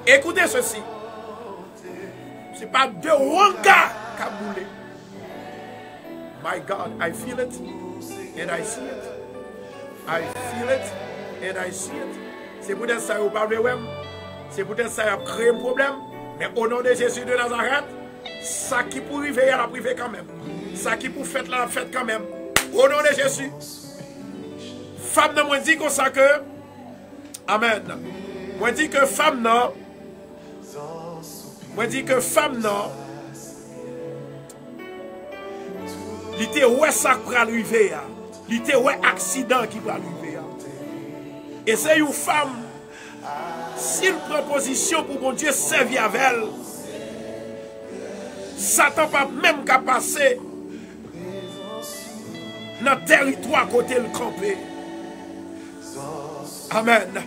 Écoutez ceci. Ce n'est pas de regard qui a boulé. My God, I feel it and I see it. I feel it and I see it. C'est peut-être ça vous parlez, c'est peut-être ça qui a créé un problème. Mais au nom de Jésus de Nazareth, ça qui pour arriver à la privée quand même. Ça qui pour faire la fête quand même. Au nom de Jésus. Femme non, moi dit comme ça que. Amen. Moi dit que femme non. Moi dit que femme non. Il était ouais ça qui va arriver. Il était ouais accident qui va arriver. Et c'est une femme. Si une proposition pour mon Dieu servir avec elle, Satan pas même qu'à passer dans le territoire côté le campé. Amen.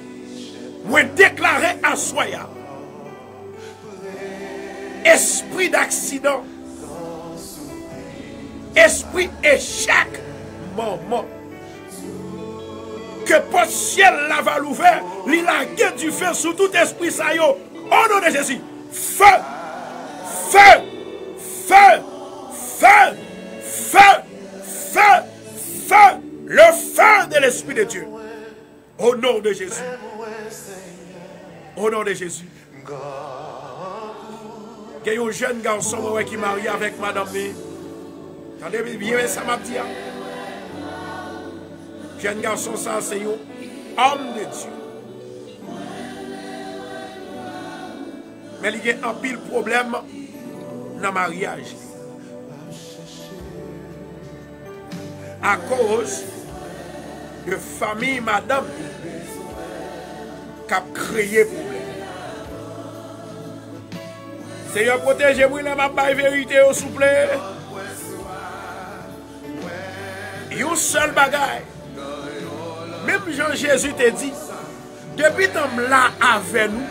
Moi déclarer à soya esprit d'accident, esprit échec, maman. Que porte ciel la va l'ouvert, il a guette du feu sous tout esprit ça yo. Au nom de Jésus, feu, feu, feu, feu, feu, feu, feu, le feu de l'Esprit de Dieu. Au nom de Jésus. Au nom de Jésus. Il y a un jeune garçon qui est marié avec madame. Attendez bien, ça m'a dit. Jeune garçon, ça, c'est un homme de Dieu. Mais il y a un pile problème dans le mariage. À cause de famille, madame, qui a créé problème. Seigneur, protégez-moi, la ma vérité, s'il vous plaît. Une seule bagaille. Même Jean-Jésus te dit, depuis que nous là avec nous,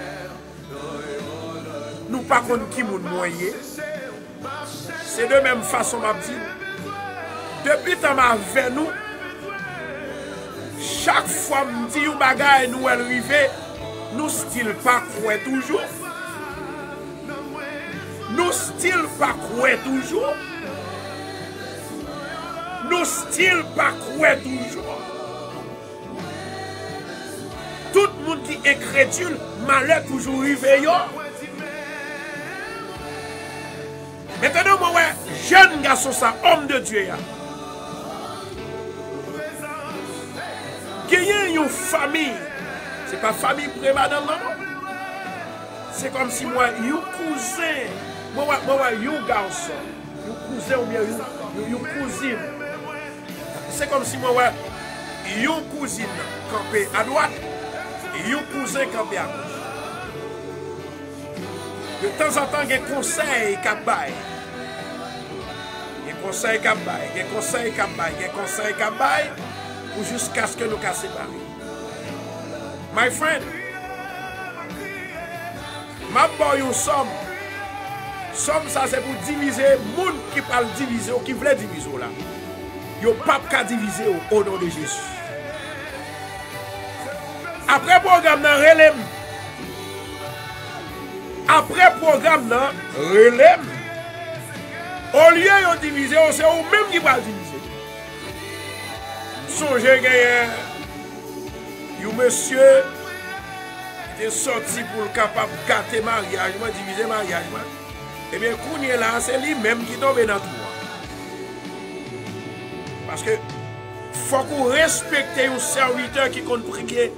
nous ne pas qui nous moyen. C'est de même façon, m'a dit. Depuis que nous avec nous, chaque fois que nous disons bagaille nous arriver, nous style pas croire toujours. Nous style pas croire toujours. Nous style pas croire toujours. Tout le monde qui est crédule, malheur toujours arrivé. Maintenant, moi, jeune garçon, ça, homme de Dieu. Il y a une famille. Ce n'est pas famille prémadame, non. C'est comme si moi, un cousin, moi, un garçon, un cousin ou bien une cousine. C'est comme si moi, une cousine campée à droite. Et un cousin campé à gauche. De temps en temps, il y a des conseils qui baillent. Il y a des conseils qui baillent. Il y a des conseils qui baillent. Il y a des conseils qui baillent. Ou jusqu'à ce que nous cassions séparés. My friend, ma boy une somme. Somme ça c'est pour diviser les gens qui parlent diviser ou qui veulent diviser là. Yo pas qu'à diviser au nom de Jésus. Après programme nan relève. Après programme nan relève. Au lieu de diviser, c'est ou même qui va diviser. Songez que un monsieur qui est sorti pour le capable de gâter mariage, diviser mariage. Eh bien, Kounye là, c'est lui-même qui tombe dans tout. Parce que faut qu'on respecte un serviteur qui compte prier.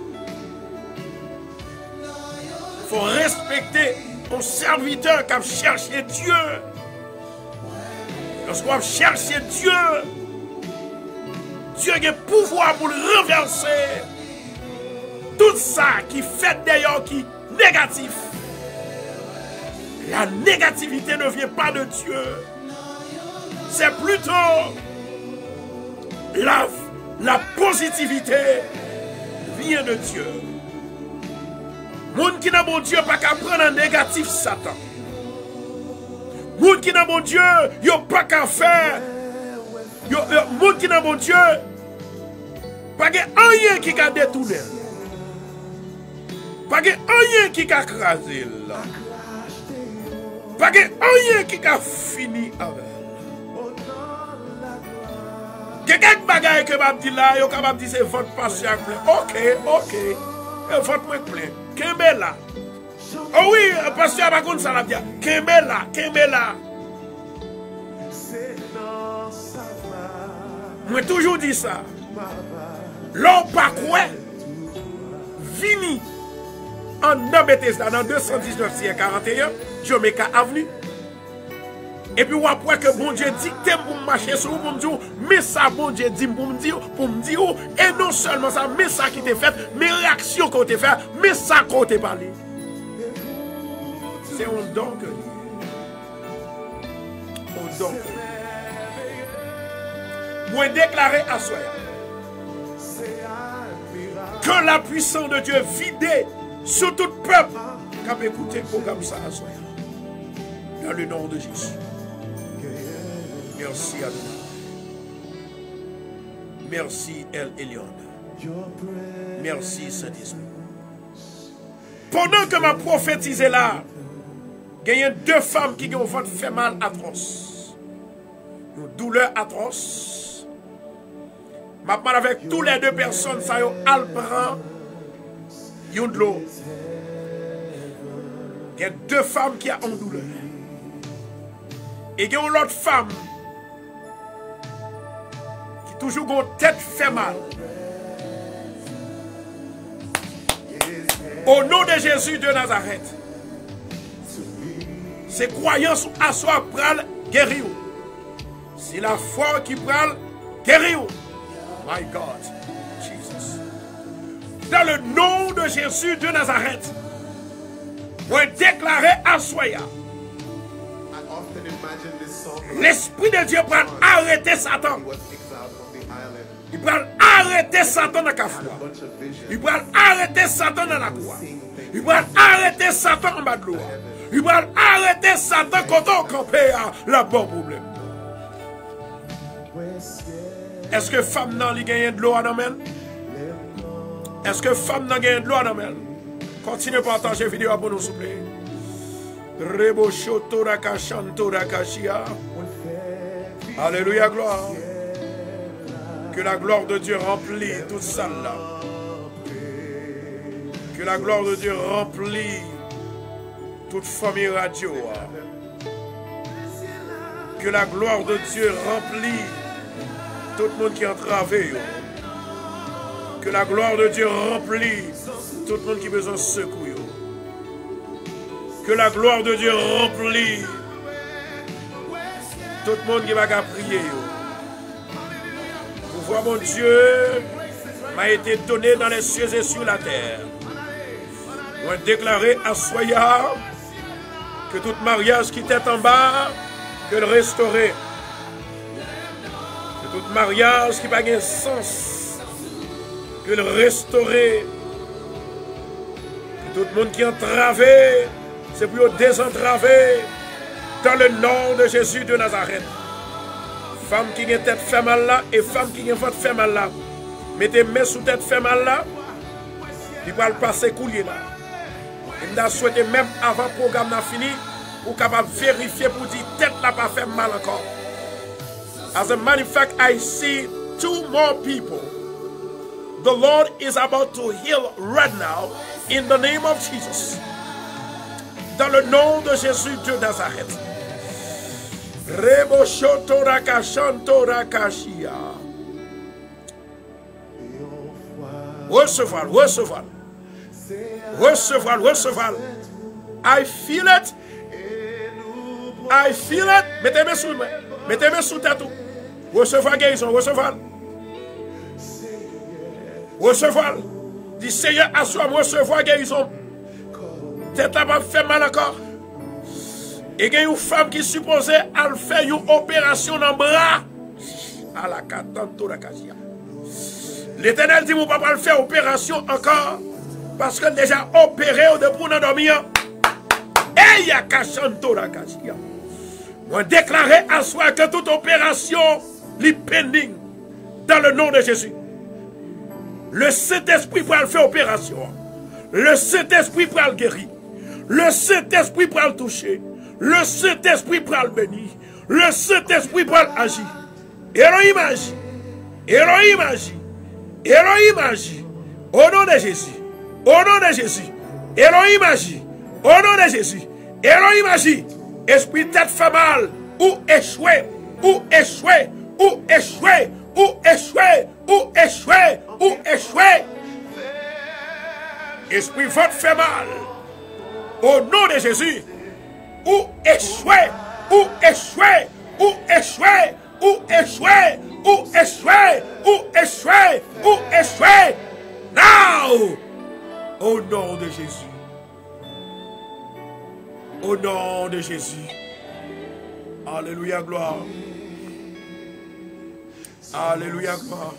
Il faut respecter un serviteur qui a cherché Dieu. Lorsqu'on va chercher Dieu, Dieu a le pouvoir pour le renverser. Tout ça qui fait d'ailleurs qui est négatif. La négativité ne vient pas de Dieu. C'est plutôt la positivité vient de Dieu. Moun qui n'a bon Dieu pas qu'à prendre un négatif Satan. Moun qui n'a bon Dieu, yo pas qu'à faire. Moun qui n'a bon Dieu, pas qu'à rien qui a détourné. Pas qu'à rien qui a crasé là. Pas qu'à rien qui a fini avec. Quelques bagailles que je dis là, yo capable dire c'est votre passion plein. Ok. Votre moi plein. Kembela. Oh oui, pasteur pas comme ça la bien. Kembela. Moi toujours dit ça. L'homme pas quoi vini en Bethesda dans 219-41 Jamaica Avenue. Et puis après que bon Dieu dicte pour marcher sur vous, pour me dire, mais ça bon Dieu dit pour me dire, et non seulement ça, mais ça qui t'est fait, mes réactions qu'on t'est fait, mais ça qu'on t'est parlé. C'est un don que un don que moi déclarer à soi que la puissance de Dieu vidée sur tout peuple qui a écouté le programme ça à soi. Dans le nom de Jésus. Merci à nous. Merci El Elyon. Merci Saint-Esprit. Pendant que ma prophétisé là, il y a deux femmes qui ont fait mal atroce. Une douleur atroce. Je parle avec toutes les deux personnes, ça y est, Alpran, il y a de l'eau. Il y a deux femmes qui ont une douleur. Et il y a une autre femme qui toujours une tête fait mal. Au nom de Jésus de Nazareth, c'est croyance à soi pral guérir. C'est la foi qui pral guérir. My God, Jesus. Dans le nom de Jésus de Nazareth, moi déclarer à soi. L'Esprit de Dieu va arrêter Satan. Il va arrêter Satan dans la foi. Il va arrêter Satan dans la croix. Il va arrêter Satan en bas de l'eau. Il va arrêter Satan quand on campait la bonne problème. Est-ce que femme n'a gagné de l'eau à l'amène? Est-ce que femme n'a gagné de l'eau à l'amène? Continuez à partager la vidéo pour nous, s'il vous plaît. Alléluia, gloire. Que la gloire de Dieu remplit toute salle là. Que la gloire de Dieu remplit toute famille radio. Que la gloire de Dieu remplit tout le monde qui est entravé. Que la gloire de Dieu remplit tout le monde qui a besoin de secours. Que la gloire de Dieu remplit tout le monde qui va prier. Pour voir mon Dieu m'a été donné dans les cieux et sur la terre. Moi déclarer à Soya que tout mariage qui était en bas, que le restaurer. Que tout mariage qui n'a pas de sens, que le restaurer. Que tout le monde qui est entravé, c'est pour le désentraver. Dans le nom de Jésus de Nazareth. Femme qui a tête fait mal là et femme qui a fait mal là. Mettez main sous tête fait mal là. Il va le passer coulier là. Et nous souhaité même avant le programme n'a fini, pour capable vérifier pour dire tête là pas fait mal encore. As a matter of fact, I see 2 more people. The Lord is about to heal right now in the name of Jesus. Dans le nom de Jésus de Nazareth. Rebo shoto rakashanto rakashia. Recevoir, recevoir. Recevoir, recevoir. I feel it. I feel it. Mettez-moi sous tête. Recevoir guérison, recevoir. Recevoir. Dis Seigneur, assois-moi, recevoir guérison. Tête là pas fait mal encore. Et il y a une femme qui supposait faire une opération dans le bras. À la catanto la casia. L'Éternel dit, mon papa le faire opération encore. Parce que déjà opéré de pour nous dormir. Et il y a cachanto la casia. Moi déclarer à soi que toute opération est pending dans le nom de Jésus. Le Saint-Esprit pour le faire opération. Le Saint-Esprit pour le guérir. Le Saint-Esprit pour le toucher. Le Saint-Esprit pour le bénir. Le Saint-Esprit pour agir. Elohim agit. Elohim agit. Elohim agit. Au nom de Jésus. Au nom de Jésus. Elohim agit. Au nom de Jésus. Elohim agit. Esprit tête fait mal. Ou échoué. Ou échoué. Ou échoué. Ou échoué. Ou échoué. Ou échoué. Esprit vote fait mal. Au nom de Jésus. Ou échoué. Ou échoué. Ou échoué. Ou échoué. Ou échoué. Ou échoué. Ou échoué. Now. Au nom de Jésus. Au nom de Jésus. Alléluia, gloire. Alléluia, gloire.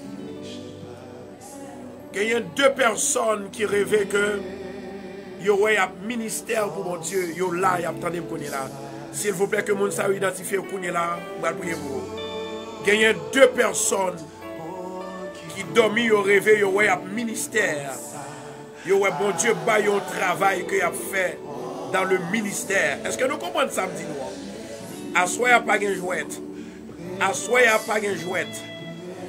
Il y a 2 personnes qui rêvaient que il y aurait un ministère pour mon Dieu. Il y a là, il y a attendez me connaître là. S'il vous plaît, que mon ça identifie au connaît là, je vais prier pour vous. Il y a 2 personnes qui dorment, ils ont rêvé, il y aurait un ministère. Il y aurait bon Dieu, bah, il y a un travail qu'il a fait dans le ministère. Est-ce que nous comprenons samedi noir? Assoyez à pas de jouette. Assoyez à pas de jouette.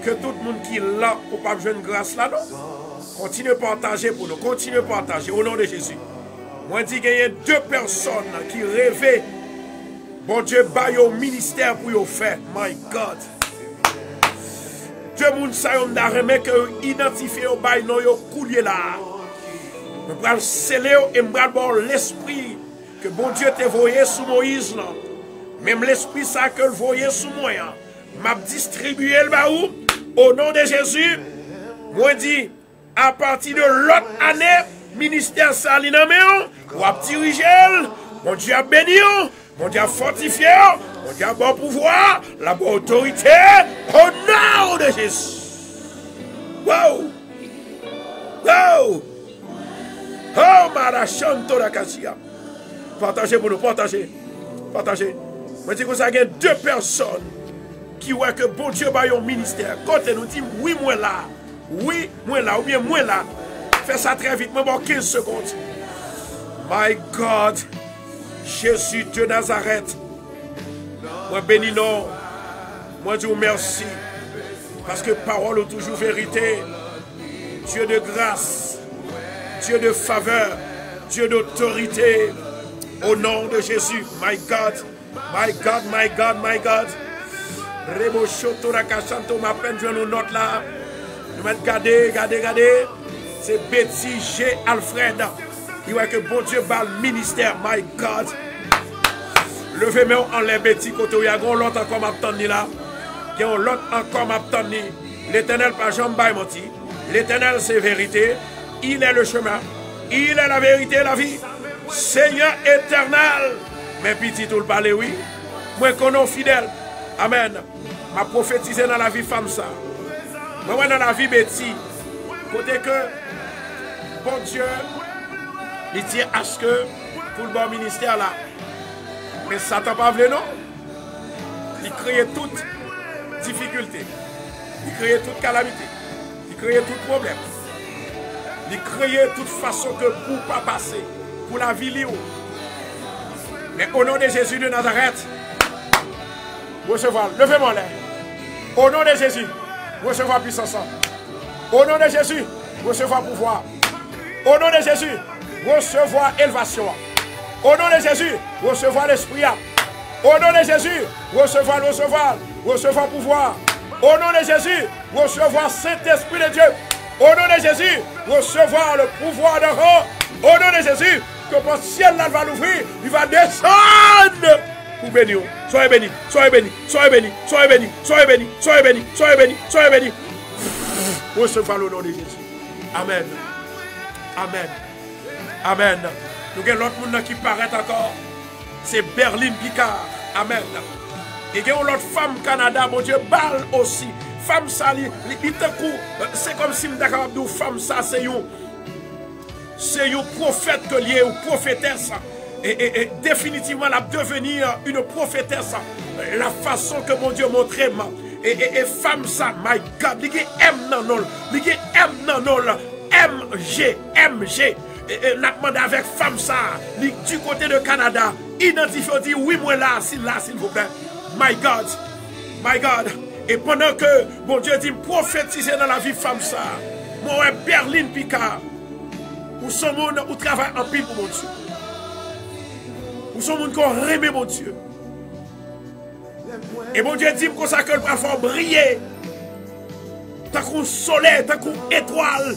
Que tout le monde qui est là pour pas besoin de grâce là, non? Continuez à partager pour nous. Continuez à partager au nom de Jésus. Moi, je dis qu'il y a 2 personnes qui rêvaient. Bon Dieu, bah, au ministère pour y faire. My God. 2 personnes qui ont identifié au bail, non, yo coulier là. Je vais sceller et je vais l'esprit que bon Dieu t'a voyé sous Moïse. Même l'esprit ça que le voyait sous moi. M'a distribué le baou au nom de Jésus. Moi dis à partir de l'autre année, ministère Salinamé, ou à diriger, mon Dieu a béni, mon Dieu a fortifié, mon Dieu a bon pouvoir, la bonne autorité, au nom de Jésus. Wow! Wow! Oh, Marachanto la Cassia. Partagez pour nous, partagez. Partagez. Je dis que ça y a 2 personnes qui voient que bon Dieu a un ministère. Quand nous dit oui, moi là. Oui, moi là. Ou bien moi là. Fais ça très vite. Moi, 15 secondes. My God. Jésus de Nazareth. Moi bénis non. Moi dis merci. Parce que parole est toujours vérité. Dieu de grâce. Dieu de faveur, Dieu d'autorité, au nom de Jésus, my God, my God, my God, my God. Rebo Shoto Rakashanto, ma peine, je nous note là. Nous mettons garder. C'est Betty G. Alfred. Il voit que bon Dieu bat le ministère, my God. Levez-moi en les Betty, côté il y a l'autre encore m'attendre là. Il y a l'autre encore m'attendre. L'Éternel, pas Jean Baïmoti. L'Éternel, c'est vérité. Il est le chemin, Il est la vérité et la vie. Seigneur éternel. Mais petit tout le parler, oui. Moi, qu'on est fidèle. Amen. Ma prophétisé dans la vie femme ça. Moi, dans la vie Betty. Côté que, bon Dieu, il tient à ce que, pour le bon ministère là. Mais Satan pas voulu, non? Il crée toute difficulté. Il crée toute calamité. Il crée tout problème. Il crée toute façon que pour ne pas passer. Pour la vie libre. Mais au nom de Jésus de Nazareth, recevoir, levez-moi là. Au nom de Jésus, recevoir puissance. Au nom de Jésus, recevoir pouvoir. Au nom de Jésus, recevoir élévation. Au nom de Jésus, recevoir l'esprit. Au nom de Jésus, recevoir pouvoir. Au nom de Jésus, recevoir Saint-Esprit de Dieu. Au nom de Jésus, recevoir le pouvoir de rang. Au nom de Jésus, que le ciel là va l'ouvrir, il va descendre pour bénir. Soyez bénis, soyez bénis, soyez bénis, soyez bénis, soyez bénis, soyez bénis, soyez bénis, soyez bénis. Recevoir le nom de Jésus. Amen. Amen. Amen. Nous avons l'autre monde qui paraît encore. C'est Berlin Picard. Amen. Et il y a une autre femme Canada, mon Dieu, balle aussi. Femme ça, c'est comme si je suis capable de dire femme ça, c'est un prophète que lié ou prophétesse. Et définitivement, elle va devenir une prophétesse. La façon que mon Dieu montrait. Et femme ça, my God, il y a M dans nous. Il y a M dans nous. MG. Et la demande avec femme ça, du côté de Canada, identifié, dit oui, moi là, s'il vous plaît. My God. Et pendant que mon Dieu dit prophétiser dans la vie femme ça, moi, Berlin Picard, où son monde, où travaille en pile pour mon Dieu. Où son monde qu'on remet mon Dieu. Et mon Dieu dit comme ça que le parfum briller. Tant qu'on soleil, tant qu'on étoile.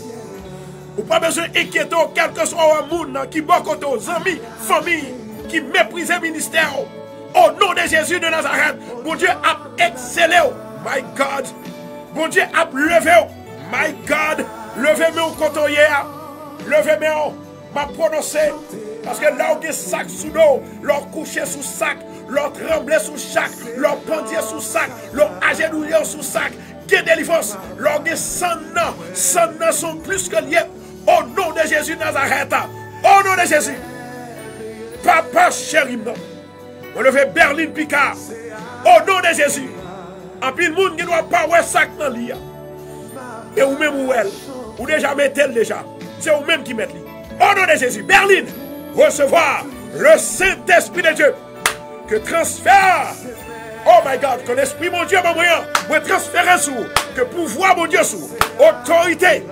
Ou pas besoin d'inquiéter quel que soit un monde qui boycotte aux amis, famille, qui méprise le ministère. Au nom de Jésus de Nazareth, mon Dieu a excellé. My God. Mon Dieu a levé. My God. Levez-moi au côté hier. Levez-moi. M'a prononcé. Parce que là où il y a sac sous l'eau, leur coucher sous sac, leur trembler sous sac, leur pendier sous sac, leur agenouiller sous sac, qui est délivrance, leur des 100 ans sont plus que liés. Au nom de Jésus de Nazareth. Au nom de Jésus. Papa chéri, non. On levait Berlin Picard. Au nom de Jésus. En plus, le monde qui ne doit pas avoir sac dans l'IA. Et ou même ou elle. Ou déjà mettez-le déjà. C'est vous même qui mettez-le. Au nom de Jésus. Berlin. Recevoir le Saint-Esprit de Dieu. Que transfère. Oh my God. Que l'Esprit, mon Dieu, mon moyen. Vous transférer sous. Que pouvoir, mon Dieu, sous. Autorité.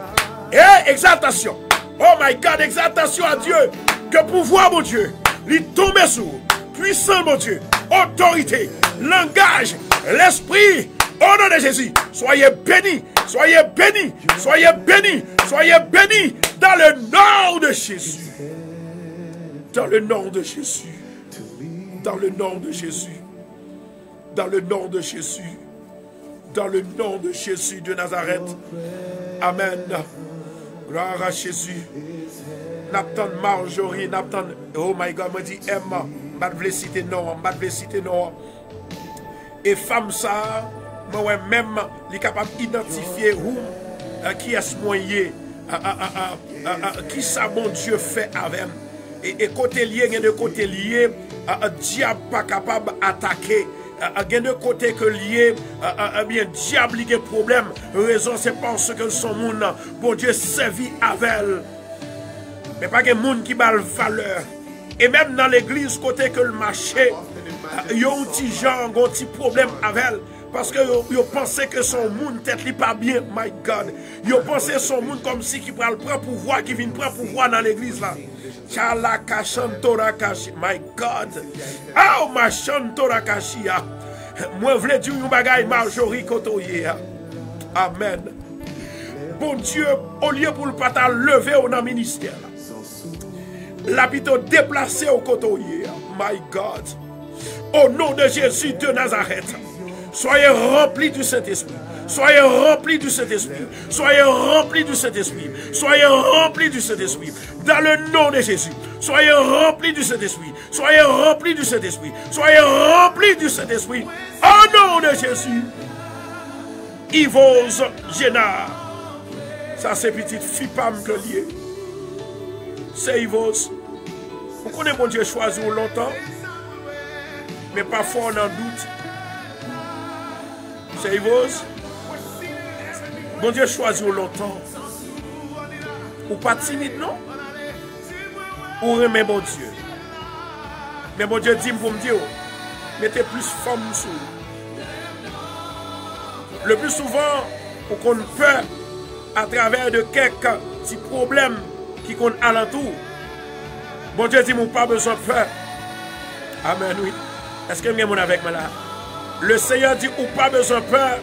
Et exaltation. Oh my God. Exaltation à Dieu. Que pouvoir, mon Dieu. Lui tomber sous. Puissant, mon Dieu. Autorité. Langage. L'Esprit. Au nom de Jésus. Soyez bénis. Soyez bénis. Soyez bénis. Soyez bénis. Dans le nom de Jésus. Dans le nom de Jésus. Dans le nom de Jésus. Dans le nom de Jésus. Dans le nom de Jésus de Nazareth. Amen. Gloire à Jésus. N'attend Marjorie, n'attend. Oh my God, me dit Emma. Je citer non. Et femme ça, moi même, il est capable d'identifier où, qui est ce moyen, qui ça mon Dieu fait avec. Et côté lié, il y a de côté lié, diable pas capable d'attaquer. Il y a de côté que lié, bien diable il y a des problèmes. Raison c'est parce que son monde, bon Dieu servi avec elle. Mais pas que monde qui a valeur. Et même dans l'église, côté que le marché, il y a un petit genre, un petit problème avec elle. Parce que vous pensez que son monde tête n'est pas bien, my God. Vous pensez son monde comme si qui prend le pouvoir, qui vient prendre pouvoir dans l'église là. My God. Oh, ma chantora kashia. Moi, je voulais dire une bagaille Marjorie Kotoye. Amen. Bon Dieu, au lieu pour le pas lever au ministère. L'habito déplacé au Kotoye. My God. Au nom de Jésus de Nazareth. Soyez remplis du Saint-Esprit. Soyez remplis du Saint-Esprit. Soyez remplis du Saint-Esprit. Soyez remplis du Saint-Esprit. Dans le nom de Jésus. Soyez remplis du Saint-Esprit. Soyez remplis du Saint-Esprit. Soyez remplis du Saint-Esprit. Au nom de Jésus. Yvose Génard. Ça, c'est petite fipam que lié. C'est Yvose. Vous connaissez mon Dieu choisi longtemps. Mais parfois on en doute. C'est Yvose. Bon Dieu choisit longtemps. Ou pas timide, non? Ou remet bon Dieu. Mais bon Dieu dit pour me dire, mettez plus forme sur. Le plus souvent, on connaît peur à travers de quelques petits problèmes qui sont alentour. Bon Dieu dit, mon pas besoin de peur. Amen, oui. Est-ce que vous êtes avec moi là? Le Seigneur dit, ou pas besoin de peur,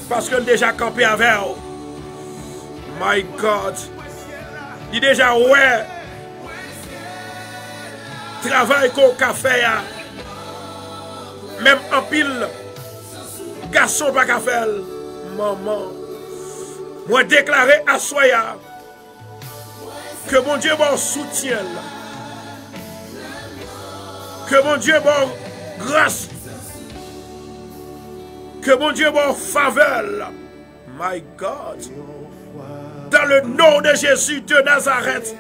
parce que déjà campé avec vous. My God. Il déjà, ouais. Travail qu'on a fait, même en pile, garçon pas qu'à faire. Maman. Moi déclaré à Soya que mon Dieu bon soutien. Que mon Dieu bon grâce. Que mon Dieu bon faveur. My God. Dans le nom de Jésus de Nazareth.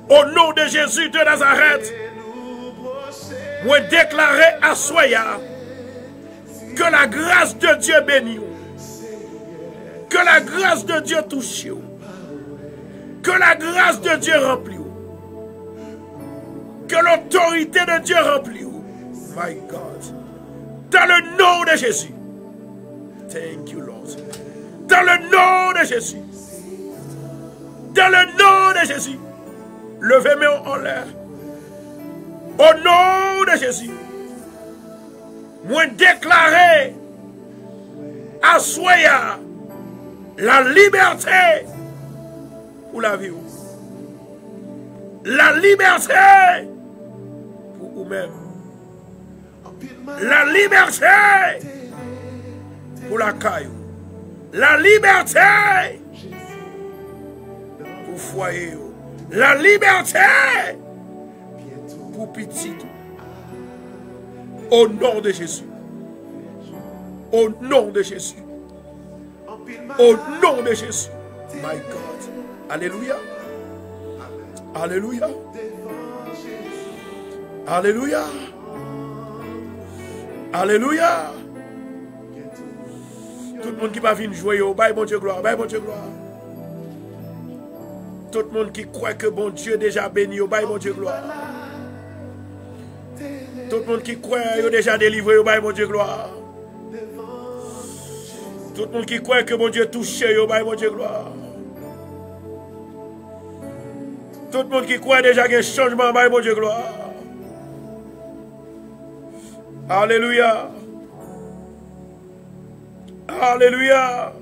Au nom de Jésus de Nazareth. Moi déclaré à Soya que la grâce de Dieu bénisse. Que la grâce de Dieu touche. Que la grâce de Dieu remplit. Que l'autorité de Dieu remplit. My God. Dans le nom de Jésus. Thank you, Lord. Dans le nom de Jésus. Dans le nom de Jésus. Levez-moi en l'air. Au nom de Jésus. Moi déclarer à Soya la liberté pour la vie. La liberté pour vous-même. La liberté pour la caillou. La liberté pour foyer. La liberté pour petit. Au nom de Jésus. Au nom de Jésus. Au nom de Jésus. My God. Alléluia. Alléluia. Alléluia. Alléluia. Tout le monde qui va venir jouer, bye bon Dieu gloire, bye bon Dieu gloire. Tout le monde qui croit que bon Dieu déjà béni, bye bon Dieu gloire. Tout le monde qui croit qu'il déjà délivré, bye bon Dieu gloire. Tout le monde qui croit que bon Dieu touché, bye bon Dieu gloire. Tout le monde qui croit déjà qu'il y a un changement, bye bon Dieu gloire. Alléluia. Alléluia.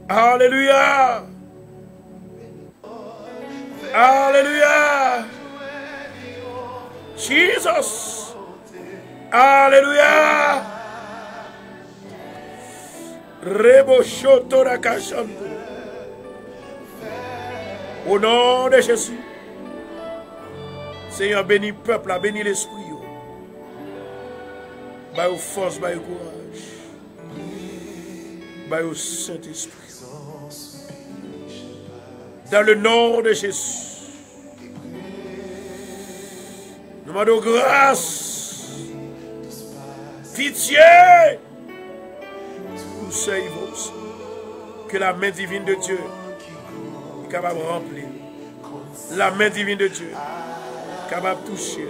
Alléluia. Alléluia. Jesus. Alléluia. Rebo shoto rakashando. Au nom de Jésus. Seigneur, bénis le peuple, bénis l'esprit. By force, by courage. By au Saint-Esprit. Dans le nom de Jésus. Nous demandons grâce. Pitié. Nous savons que la main divine de Dieu est capable de remplir. La main divine de Dieu est capable de toucher.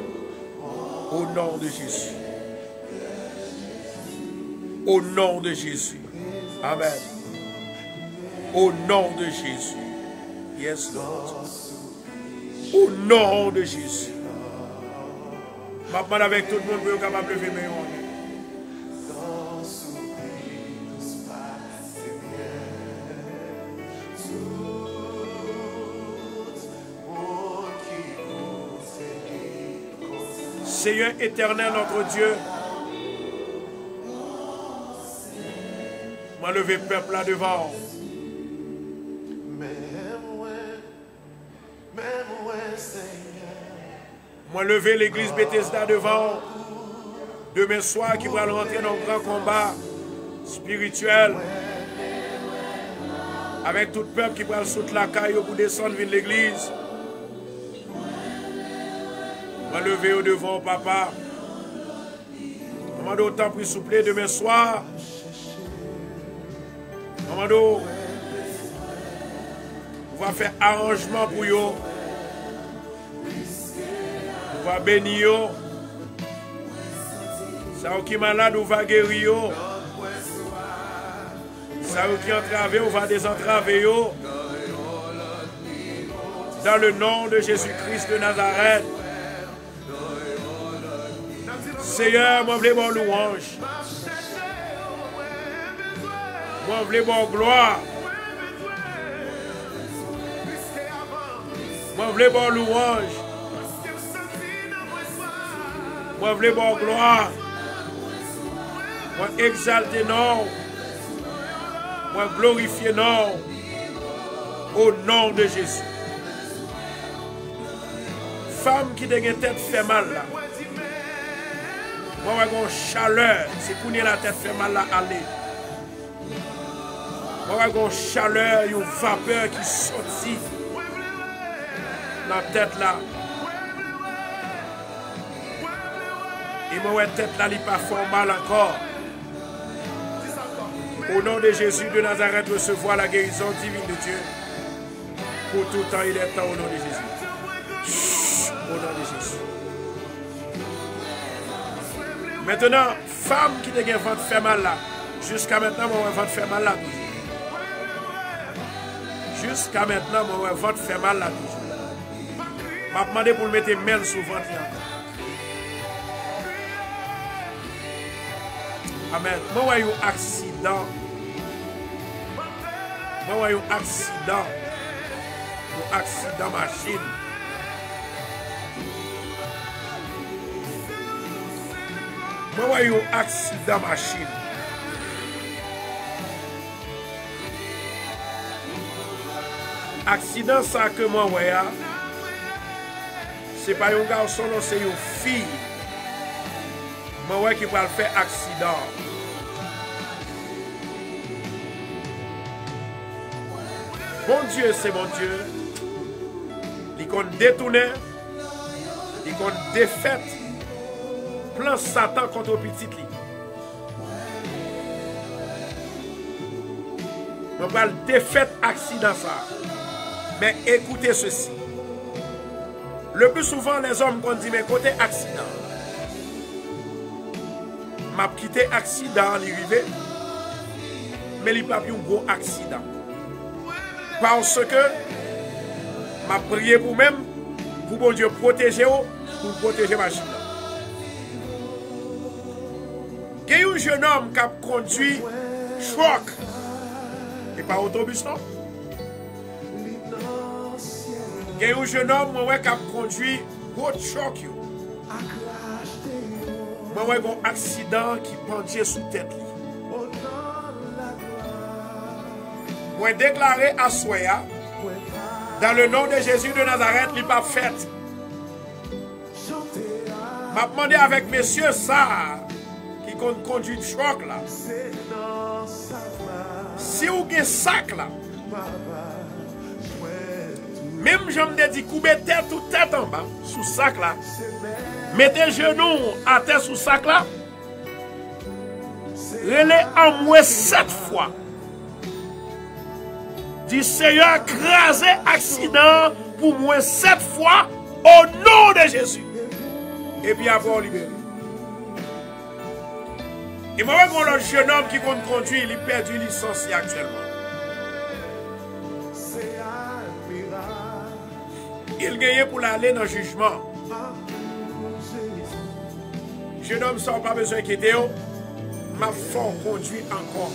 Au nom de Jésus. Au nom de Jésus. Amen. Au nom de Jésus. Yes, Lord. Au nom de Jésus. Je demande avec tout le monde pour être capable de lever mes mains. Seigneur éternel, notre Dieu, Moi lever peuple là devant. Moi lever l'église Bethesda devant. Demain soir qui va rentrer dans un grand combat spirituel. Avec tout le peuple qui va sauter la caille pour descendre vers l'église. Moi lever au devant papa. Commando autant pris souple demain soir. Commando. On va faire arrangement pour eux. On va bénir eux. Ça qui est malade, on va guérir eux. Ça qui est entravé, on va désentraver eux. Dans le nom de Jésus-Christ de Nazareth. Seigneur, moi je veux mon louange. Moi je veux mon gloire. Moi je veux mon louange. Moi je veux mon gloire. Moi exalter non. Moi glorifier non. Au nom de Jésus. Femme qui a une tête fait mal là. Moi j'ai une chaleur. C'est pour la tête fait mal là aller. Moi j'ai une chaleur, une vapeur qui sortit dans la tête là. Et moi, la tête là, il pas fort mal encore. Au nom de Jésus de Nazareth, recevoir la guérison divine de Dieu. Pour tout temps, il est temps au nom de Jésus. Au nom de Jésus. Maintenant, femme qui te gagne ventre fait mal là. Jusqu'à maintenant, mon ventre fait mal là toujours. Jusqu'à maintenant, mon ventre fait mal là toujours. Je vais demander pour le mettre main sur le ventre. Amen. Moi, j'ai eu un accident. Moi, j'ai eu un accident. Un accident machine. Moi, j'ai eu un accident machine. Accident, ça que moi, c'est pas un garçon, c'est une fille. Moi, qui va le faire accident. Bon Dieu, c'est mon Dieu. Il compte détourner. Il compte défaite. Plan Satan contre le petit lit. On va le défaite accident ça. Mais écoutez ceci. Le plus souvent, les hommes qu'on dit, mais côté accident. M'a quitté accident, l'arrivée, mais il n'y a pas eu un gros accident. Parce que m'a prié pour même, pour bon Dieu protéger, pour protéger ma machine. Il y a un jeune homme qui a conduit truck, et pas autobus, non? Il y a un jeune homme qui a conduit gros truck. Moi, j'ai un accident qui pendait sous tête. Moi, déclaré à Soya, dans le nom de Jésus de Nazareth, il n'est pas fait. Je m'a demandé avec monsieur ça, qui conduit le truck là. Si vous avez un sac là, même je me dis, coupez tête ou tête en bas, sous sac là. Mettez genoux à terre sous sac là. Relais en moins 7 fois. Dit Seigneur, crasé accident pour moins 7 fois au nom de Jésus. Et puis après on libère. Et moi, quand le jeune homme qui compte conduire, il a perdu licence actuellement. Il gagne pour aller dans le jugement. Jeune homme, ça n'a pas besoin d'inquiéter. Ma fort conduit encore.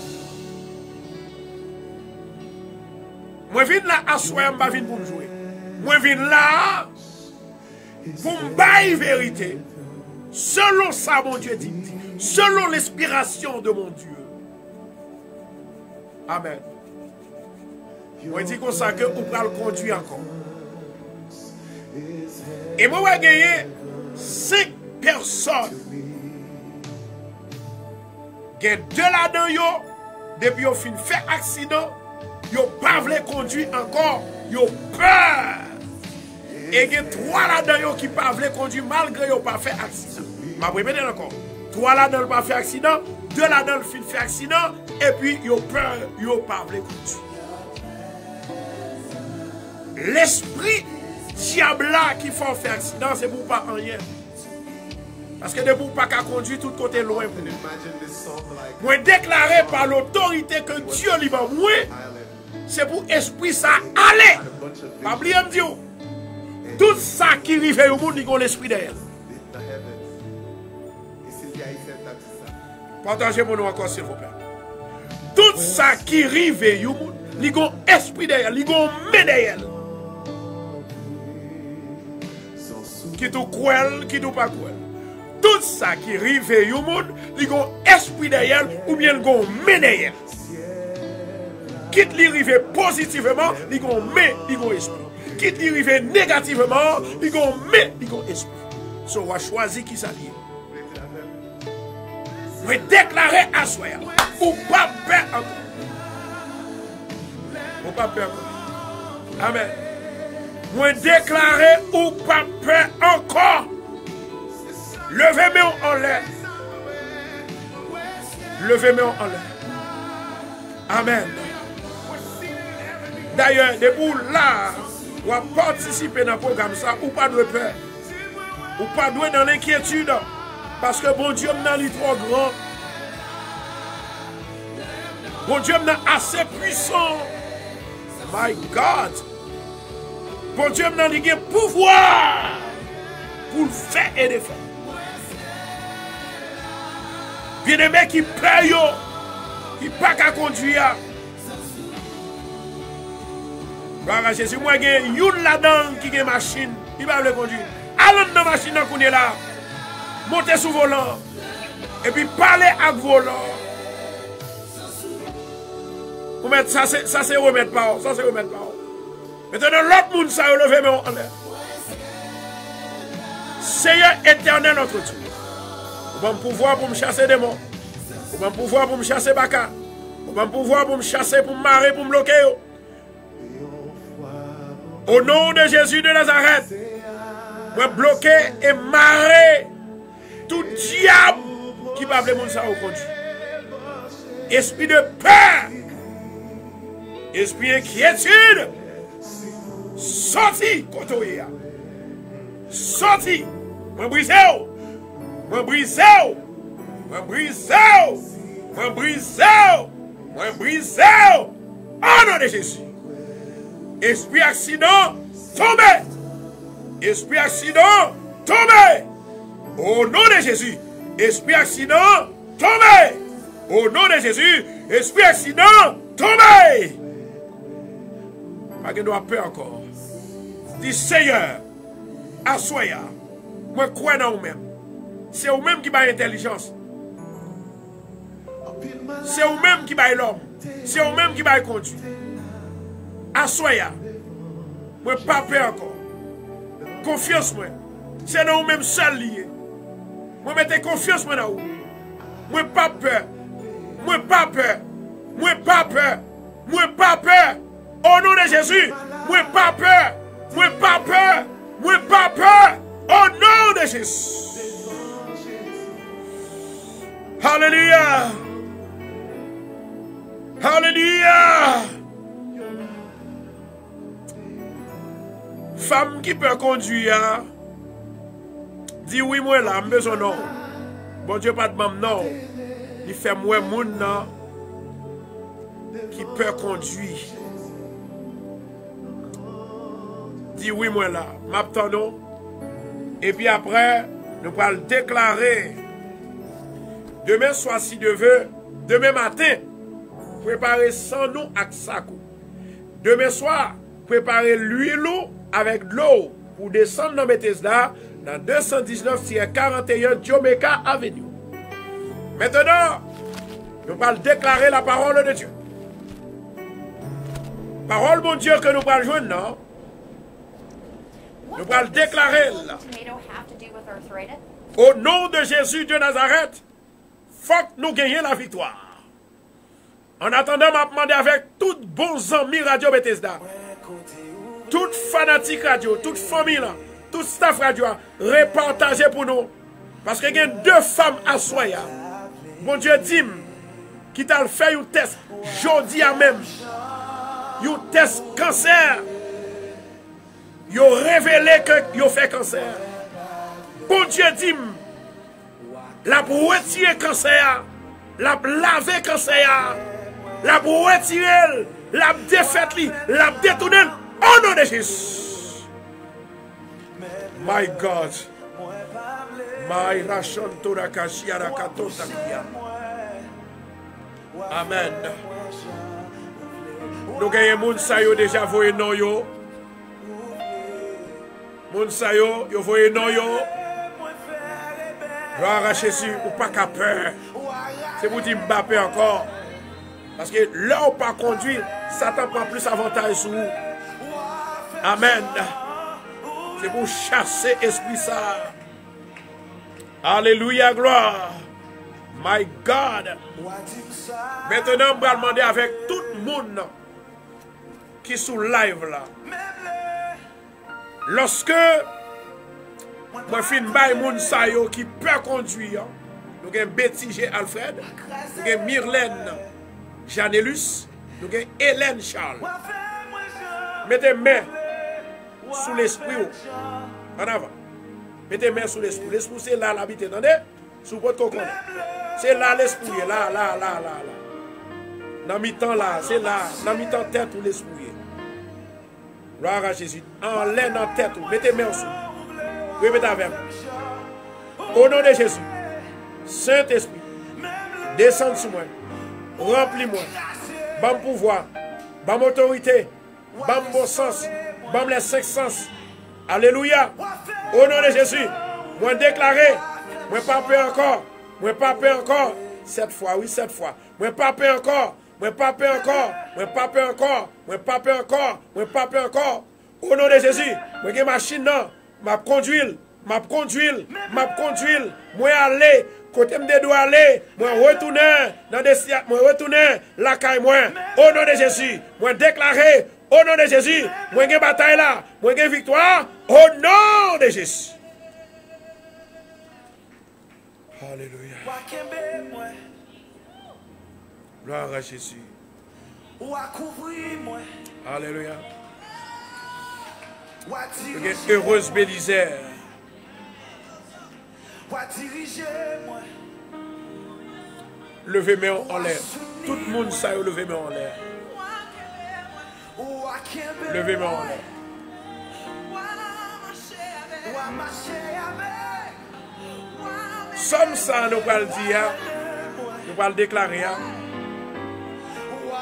Moi, je viens là à soi, je viens pour me jouer. Moi, je viens là pour me bailler vérité. Selon ça, mon Dieu dit. Selon l'inspiration de mon Dieu. Amen. Moi, je dis comme ça que vous pouvez le conduire encore. Et moi, je vais gagner 5 personnes. Il y a 2 là-dedans, depuis qu'ils ont fait accident, ils n'ont pas voulu conduire encore, ils ont peur. Et il y a 3 là-dedans qui n'ont pas voulu conduire malgré qu'ils n'ont pas fait accident. Je vais répéter encore. 3 là-dedans n'ont pas fait accident, 2 là-dedans ont fait accident, et puis ils ont peur, ils n'ont pas voulu conduire. L'esprit diable là qui fait faire accident, c'est pour pas rien. Parce que de pour pas qu'à conduire tout côté loin. Moi déclaré par l'autorité que Dieu lui va moi, c'est pour esprit ça aller. Pas oublier me dire. Tout ça qui arrive au monde, il y a l'esprit derrière. Partagez mon nom encore s'il vous plaît. Tout ça qui arrive au monde, il y a l'esprit derrière, il y a main derrière. Qui tout cruel, qui tout pas cruel. Tout ça qui arrive au monde, il y a un esprit derrière ou bien il y a un main derrière. Quitte li arrive positivement, il y a un main, il y a un esprit. Quitte li arrive négativement, il y a un main, il y a un esprit. So, on va choisir qui ça lié. Vous déclarer à soi, ou pas peur encore. Ou pas peur encore. Amen. Vous déclarer ou pas peur encore. Levez-moi en l'air. Levez-moi en l'air. Amen. D'ailleurs, depuis là, vous participez dans le programme, ça, ou pas de peur. Ou pas de dans l'inquiétude. Parce que bon Dieu n'a pas trop grand. Bon Dieu n'a assez puissant. My God. Bon Dieu n'a pas pouvoir pour le faire et le faire. Bien-aimé qui paye, qui n'a pas qu'à conduire. Si moi j'ai une là-dedans qui a une machine, il va le conduire. Allons dans la machine qu'on est là. Montez sous volant. Et puis parlez avec volant. Ça c'est remettre par. Ça c'est remettre par. Maintenant l'autre monde ça levé mais en l'air. Seigneur éternel notre Dieu. Vous avez pouvoir pour me chasser des démons. Vous avez pouvoir pour me chasser baka. Vous avez pouvoir pour me chasser, pour me marrer, pour me bloquer. Au nom de Jésus de Nazareth, vous bloquer et marrer tout diable qui va appeler mon ça au conduit. Esprit de peur, esprit d'inquiétude, sorti, kotoya. Sorti, moi brisez, moi brisez, moi brisez, moi brisez, moi brisez, au nom de Jésus. Esprit accident, tombez. Esprit accident, tombez. Au nom de Jésus. Esprit accident, tombez. Au nom de Jésus. Esprit accident, tombez. Pas de peur encore. Dis Seigneur, assoya. Moi, crois dans vous-même. C'est vous-même qui avez l'intelligence. C'est vous-même qui avez l'homme. C'est vous-même qui avez conduit. Assoya. Moi, pas peur encore. Confiance, moi. C'est dans vous-même seul lié. Moi, mettez confiance, moi, dans vous. Moi, pas peur. Moi, pas peur. Moi, pas peur. Moi, pas peur. Au nom de Jésus. Moi, pas peur. Moi, pas peur. Moi, pas peur. Au nom de Jésus. Alléluia. Alléluia. Femme qui peut conduire, dit oui, moi là, je besoin non. Bon Dieu, pas de mam non. Il fait moi moun non qui peut conduire. Dit oui, moi là, m'attendons. Et puis après, nous allons déclarer demain soir, si Dieu veut, demain matin, préparer sans nous avec sakou. Demain soir, préparer l'huile avec de l'eau pour descendre dans Bethesda dans 219-41 Jamaica Avenue. Maintenant, nous allons déclarer la parole de Dieu. Parole, mon Dieu, que nous allons jouer, non? Nous allons déclarer là. Au nom de Jésus de Nazareth, faut que nous gagnions la victoire. En attendant, je demande avec tout bons amis Radio Bethesda, toute fanatique radio, toute famille, tout staff radio, repartagez pour nous. Parce qu'il y a 2 femmes à soya. Mon Dieu dit qui t'a fait un test, jeudi à même. Un test cancer. Ils ont révélé que ils ont fait cancer. Bon Dieu dit, la retirer cancer, la laver cancer, la retirer, la défaite, la détourner au nom de Jésus. My God. My ration to la kashiara katota kia. Amen. Nous gagnons moun sa yo déjà voyé non yo. Moun sa yo voyé non yo. Gloire à Jésus, ou pas qu'à peur. C'est vous dire Mbappé encore. Parce que là où pas conduire, Satan prend plus avantage sur vous. Amen. C'est pour chasser esprit ça. Alléluia, gloire. My God. Maintenant, je vais demander avec tout le monde qui est sous live là. Lorsque je finis par moun sa yo qui peut conduire, nous avons Betty G. Alfred, nous avons Myrlène Janelus, nous avons Hélène Charles. Mettez main sous l'esprit. En avant. Mettez main sous l'esprit. L'esprit c'est là l'habiter. Attendez? Sous votre cocon. C'est là l'esprit. Là. Dans mi-temps là. C'est là. Dans mi-temps tête ou l'esprit. Gloire à Jésus. En l'air dans tête. Mettez main en dessous. Oui, mettez avec. Au nom de Jésus. Saint-Esprit. Descends sur moi. Remplis-moi. Bam pouvoir. Bam autorité. Bam bon sens. Bam les 5 sens. Alléluia. Au nom de Jésus. Moi déclaré. Moi pas peur encore. Moi pas peur encore. 7 fois. Oui, 7 fois. Moi pas peur encore. Moi pas peur encore. Moi pas peur encore. Moi pas peur encore. Moi pas peur encore. Au nom de Jésus. Moi j'ai machine non. M'a conduire. Moi aller. Côté me doit aller, moi retourner dans des moi retourner la caille moi au nom de Jésus, moi déclarer au nom de Jésus, moi gagne bataille là, moi gagne victoire au nom de Jésus. Alléluia. Gloire à Jésus. Alléluia. Heureuse Bélisère. Levez mes en l'air. Tout le monde sait lever mes en l'air. Levez mes en l'air. Somme ça, nous allons le dire. Nous allons le déclarer.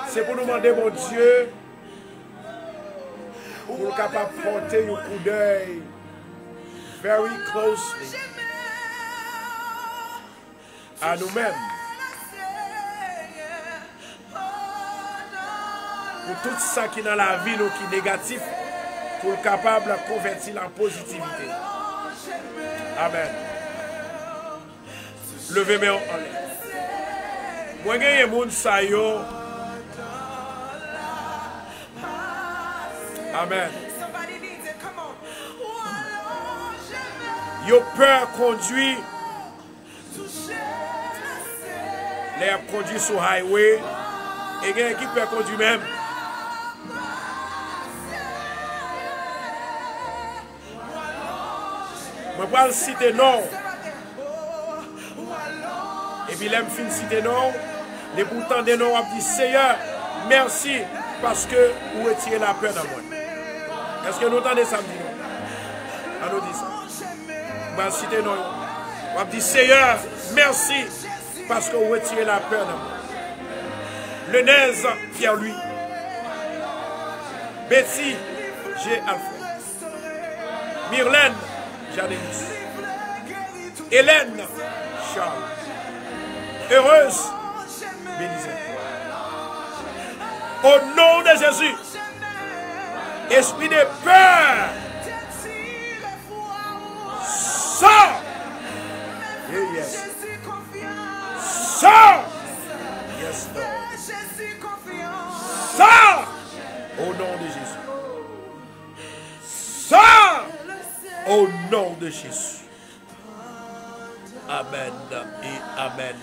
C'est pour nous demander, mon Dieu, pour nous capable de porter un coup d'œil very closely à nous-mêmes. Pour tout ça qui est dans la vie, nous, qui est négatif, pour être capable de convertir en positivité. Amen. Levez-moi en l'air. Moi, je suis un monde saillot. Amen. Yo peur conduire. Les conduit sur highway. Et il y a qui peut conduire même. Je vais le citer non. Et puis, là, je citer non. Les boutons de non, on dit Seigneur, merci parce que vous retirez la peur dans moi. Est-ce que nous entendez ça? On nous dit ça. Je vais citer non. On dit Seigneur, merci parce que vous retirez la peur dans moi. Le Nez, Pierre-Louis. Betty, G. Alfred. Myrlène, Janelus. Hélène, Charles. Heureuse, Bélisée. Au nom de Jésus, Esprit de peur. Sors. Yes. Sors. Yes, Lord. Sors. Au nom de Jésus. Sors. Au nom de Jésus. Amen et amen.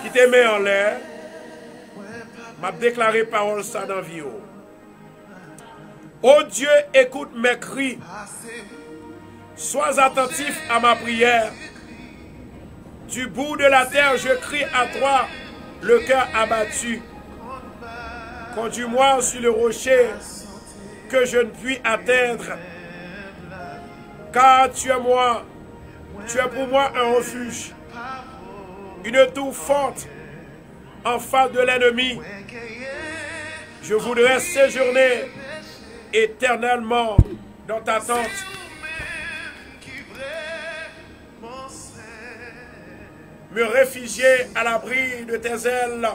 Qui te met en l'air, m'a déclaré parole ça dans la vie. Oh Dieu, écoute mes cris. Sois attentif à ma prière. Du bout de la terre, je crie à toi, le cœur abattu. Conduis-moi sur le rocher que je ne puis atteindre. Car tu es moi, tu es pour moi un refuge, une tour forte en face de l'ennemi. Je voudrais séjourner éternellement dans ta tente. Me réfugier à l'abri de tes ailes.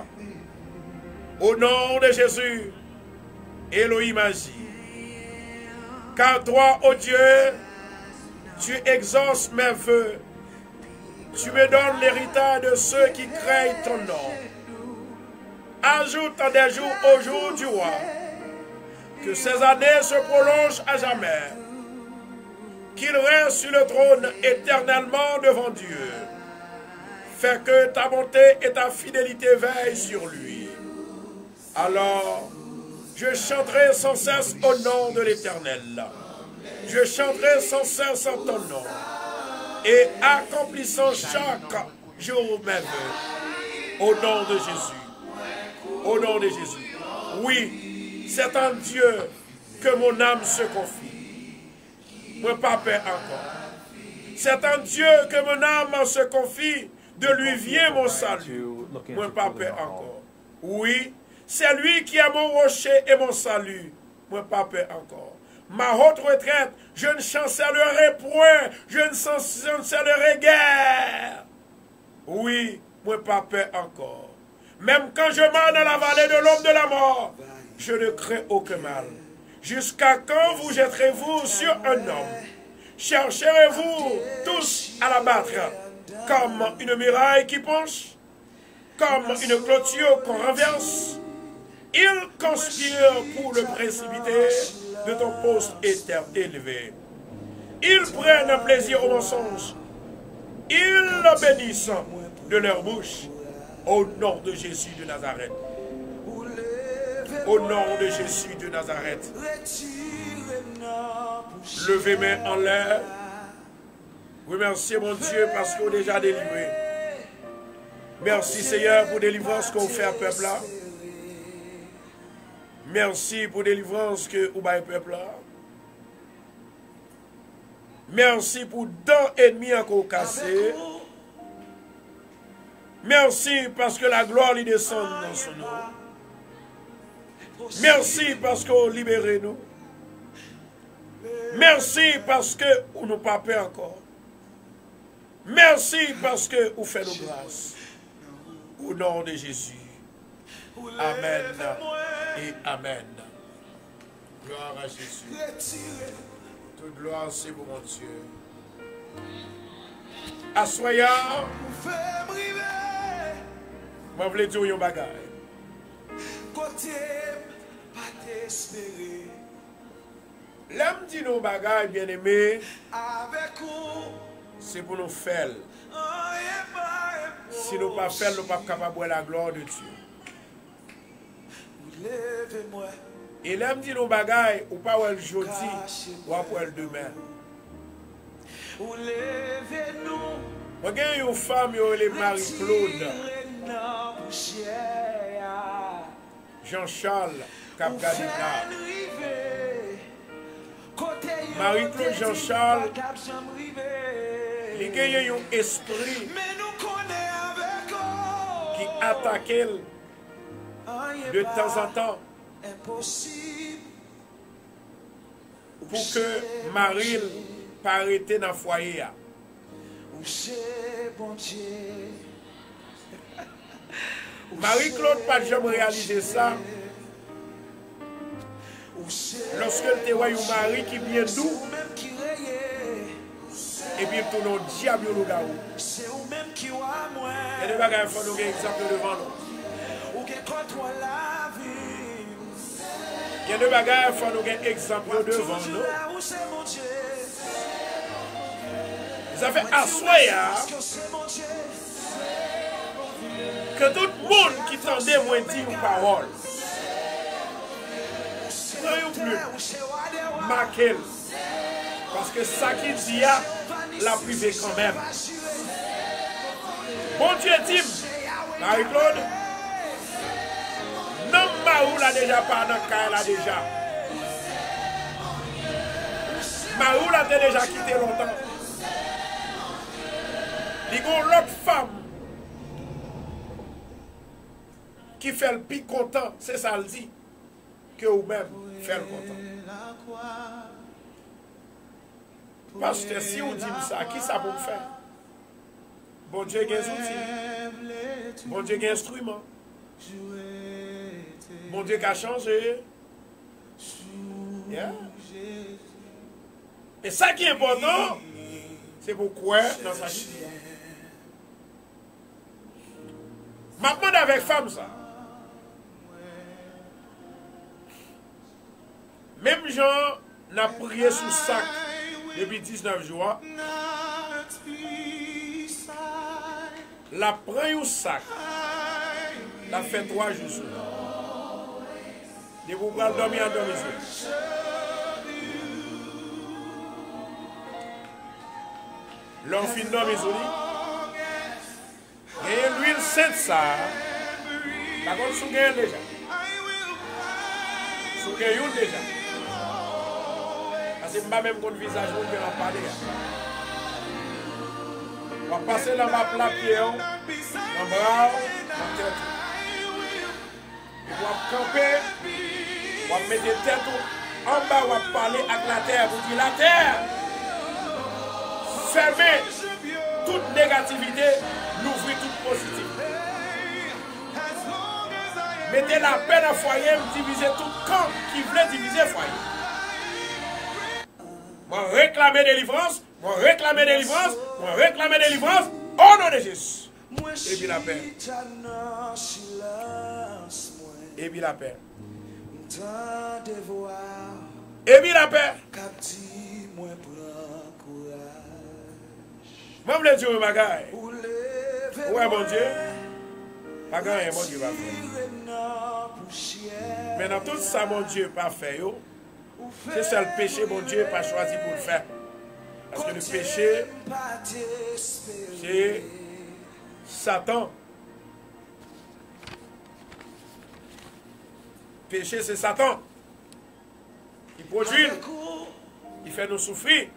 Au nom de Jésus, Elohim agit. Car toi, ô Dieu, tu exauces mes vœux. Tu me donnes l'héritage de ceux qui craignent ton nom. Ajoute des jours au jour du roi. Que ces années se prolongent à jamais. Qu'il reste sur le trône éternellement devant Dieu. Fais que ta bonté et ta fidélité veillent sur lui. Alors, je chanterai sans cesse au nom de l'Éternel. Je chanterai sans cesse en ton nom. Et accomplissant chaque jour mes vœux. Au nom de Jésus. Au nom de Jésus. Oui, c'est en Dieu que mon âme se confie. Moi, pas peur encore. C'est en Dieu que mon âme se confie. De lui vient mon salut. Moi, pas peur encore. Oui, c'est lui qui est mon rocher et mon salut. Moi, pas peur encore. Ma haute retraite, je ne chancellerai point. Je ne chancellerai guère. Oui, moi, pas peur encore. Même quand je marche dans la vallée de l'ombre de la mort, je ne crains aucun mal. Jusqu'à quand vous jetterez-vous sur un homme? Chercherez-vous tous à l'abattre? Comme une muraille qui penche, comme une clôture qu'on renverse, il conspire pour le précipiter de ton poste élevé. Ils prennent un plaisir au mensonge. Ils bénissent de leur bouche au nom de Jésus de Nazareth. Au nom de Jésus de Nazareth. Levez mes mains en l'air. Remerciez mon Dieu parce qu'on est déjà délivré. Merci Seigneur pour délivrance qu'on fait à peuple là. Merci pour délivrance que vous avez peuple là. Merci pour dents ennemis encore cassés. Merci parce que la gloire lui descend dans son nom. Merci parce qu'on libère nous. Merci parce que vous nous pas peur encore. Merci parce que vous faites nos grâces. Au nom de Jésus. Amen et amen. Gloire à Jésus. Toute gloire c'est pour mon Dieu. Assoya. Je voulais dire un bagage. L'homme dit nos bagages bien aimés. C'est pour nous faire. Si nous ne pas faire, nous ne sommes pas capables de la gloire de Dieu. Et l'homme dit nos bagailles, ou pas le jeudi, ou pas le demain. Regarde une femme, elle est Marie-Claude. Jean-Charles Capgadina. Marie-Claude Jean-Charles. Il y a un esprit qui attaque de temps en temps pour que Marie pas arrêter dans le foyer. Marie-Claude n'a pas jamais réalisé ça. Lorsque tu vois un mari qui vient doux, et puis il tourne au diable au garou. Il y a des bagages qui font nous exemple devant nous. Il y a des bagages qui font nous exemple devant nous. Ça fait asseoir que tout le monde qui tendait moins dire une parole. Plus marquez. Parce que ça qui dit la privé quand même. Bon Dieu dit, Marie-Claude, non, Marou l'a déjà pas dans le cas là déjà. Marou l'a déjà quitté longtemps. Il y a une autre femme qui fait le plus content, c'est ça le dit, que vous-même fait le content. Parce que si vous dites ça, qui ça pour faire? Bon Dieu a des outils. Bon Dieu a des instruments. Bon Dieu a changé. Yeah. Et ça qui est important, c'est pourquoi dans sa vie. Maintenant avec femme ça. Même gens n'a prié sous sac depuis 19 jours. La prend au sac. La fait 3 jours sous. Et vous pouvez dormir en domicile. L'on finit dormir sous lui. Et l'huile sainte ça. Par contre, sous gagne déjà. Sous gagne déjà. Parce que je ne sais pas même qu'on visage où on va parler. On va passer dans ma plat pied, dans le bras, dans la tête. Et on va camper, on va mettre la tête en bas, on va parler avec la terre. Vous dites la terre, fermez toute négativité, l'ouvrez toute positivité. Mettez la paix dans le foyer, divisez tout camp qui voulait diviser le foyer. Moi réclamer délivrance, moi réclamer délivrance, moi réclamer délivrance, au nom de Jésus. Et puis la paix. Et puis la paix. Et puis la paix. Moi, je veux dire, bagaille. Ouais, mon Dieu. Bagaille, mon Dieu va faire. Mais dans tout ça, mon Dieu pas fait. C'est ça le péché, mon Dieu pas choisi pour le faire. Parce que le péché, c'est Satan. Péché, c'est Satan. Il produit, il fait nous souffrir.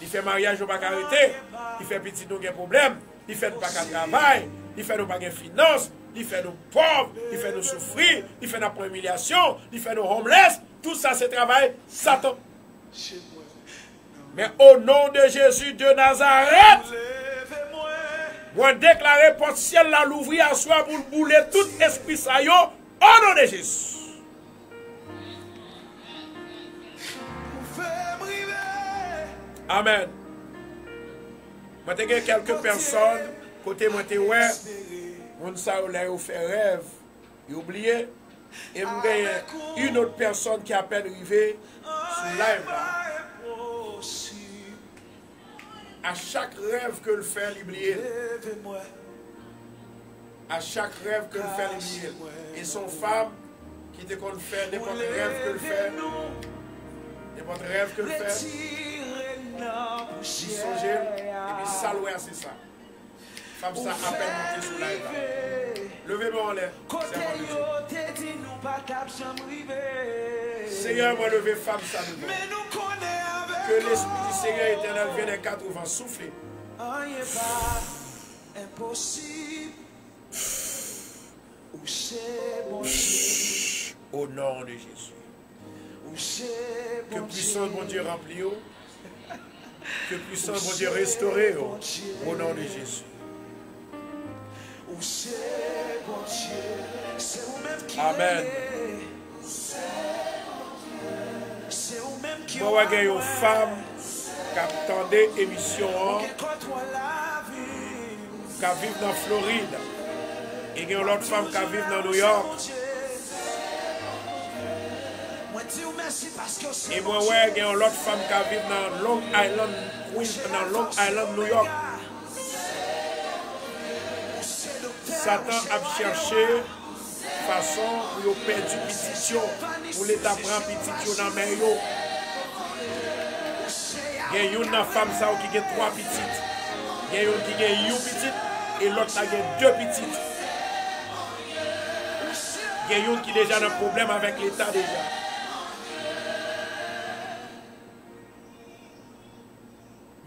Il fait mariage, nous pas arrêter. Il fait petit nous des problèmes. Il fait nous pas de travail. Il fait nous pas de finances. Il fait nous pauvres. Il fait nous souffrir. Il fait notre humiliation. Il fait nous homeless. Tout ça, c'est travail Satan. Mais au nom de Jésus de Nazareth, moi déclarer porte ciel là l'ouvrir à soi pour bouler tout esprit ça yo au nom de Jésus. Amen. Moi j'ai quelques personnes côté moi t'es ouais, on ça là fait rêve, il oublié et une autre personne qui a à peine arrivé sur live là. À chaque rêve que le fait, l'oublier. À chaque rêve que le fait, l'oublier. Et son femme, qui te compte faire n'importe rêve que le fait, n'importe rêve que le fait, il songe, et puis ça, c'est ça. Femme, ça a peine monté sur la live. Levez-moi en l'air. Seigneur, moi, levez femme, ça nous. Que l'Esprit du Seigneur éternel vienne des 4 vents souffler. Au nom de Jésus. Que puissance mon Dieu remplit. Que puissance mon Dieu restauré. Au nom de Jésus. Amen. Moi, il y a une femme qui attendait l'émission, qui vit dans Floride. Et il y a une autre femme qui vit dans New York. Et moi, ouais, il y a une autre femme qui vit dans Long Island, New York. Satan a cherché façon pour perdre petit pour l'état prendre petit dans main yo. Il y a une femme ça qui a 3 petites. Il y a une qui a une petite et l'autre qui a 2 petites. Il y a une qui déjà a un problème avec l'état déjà.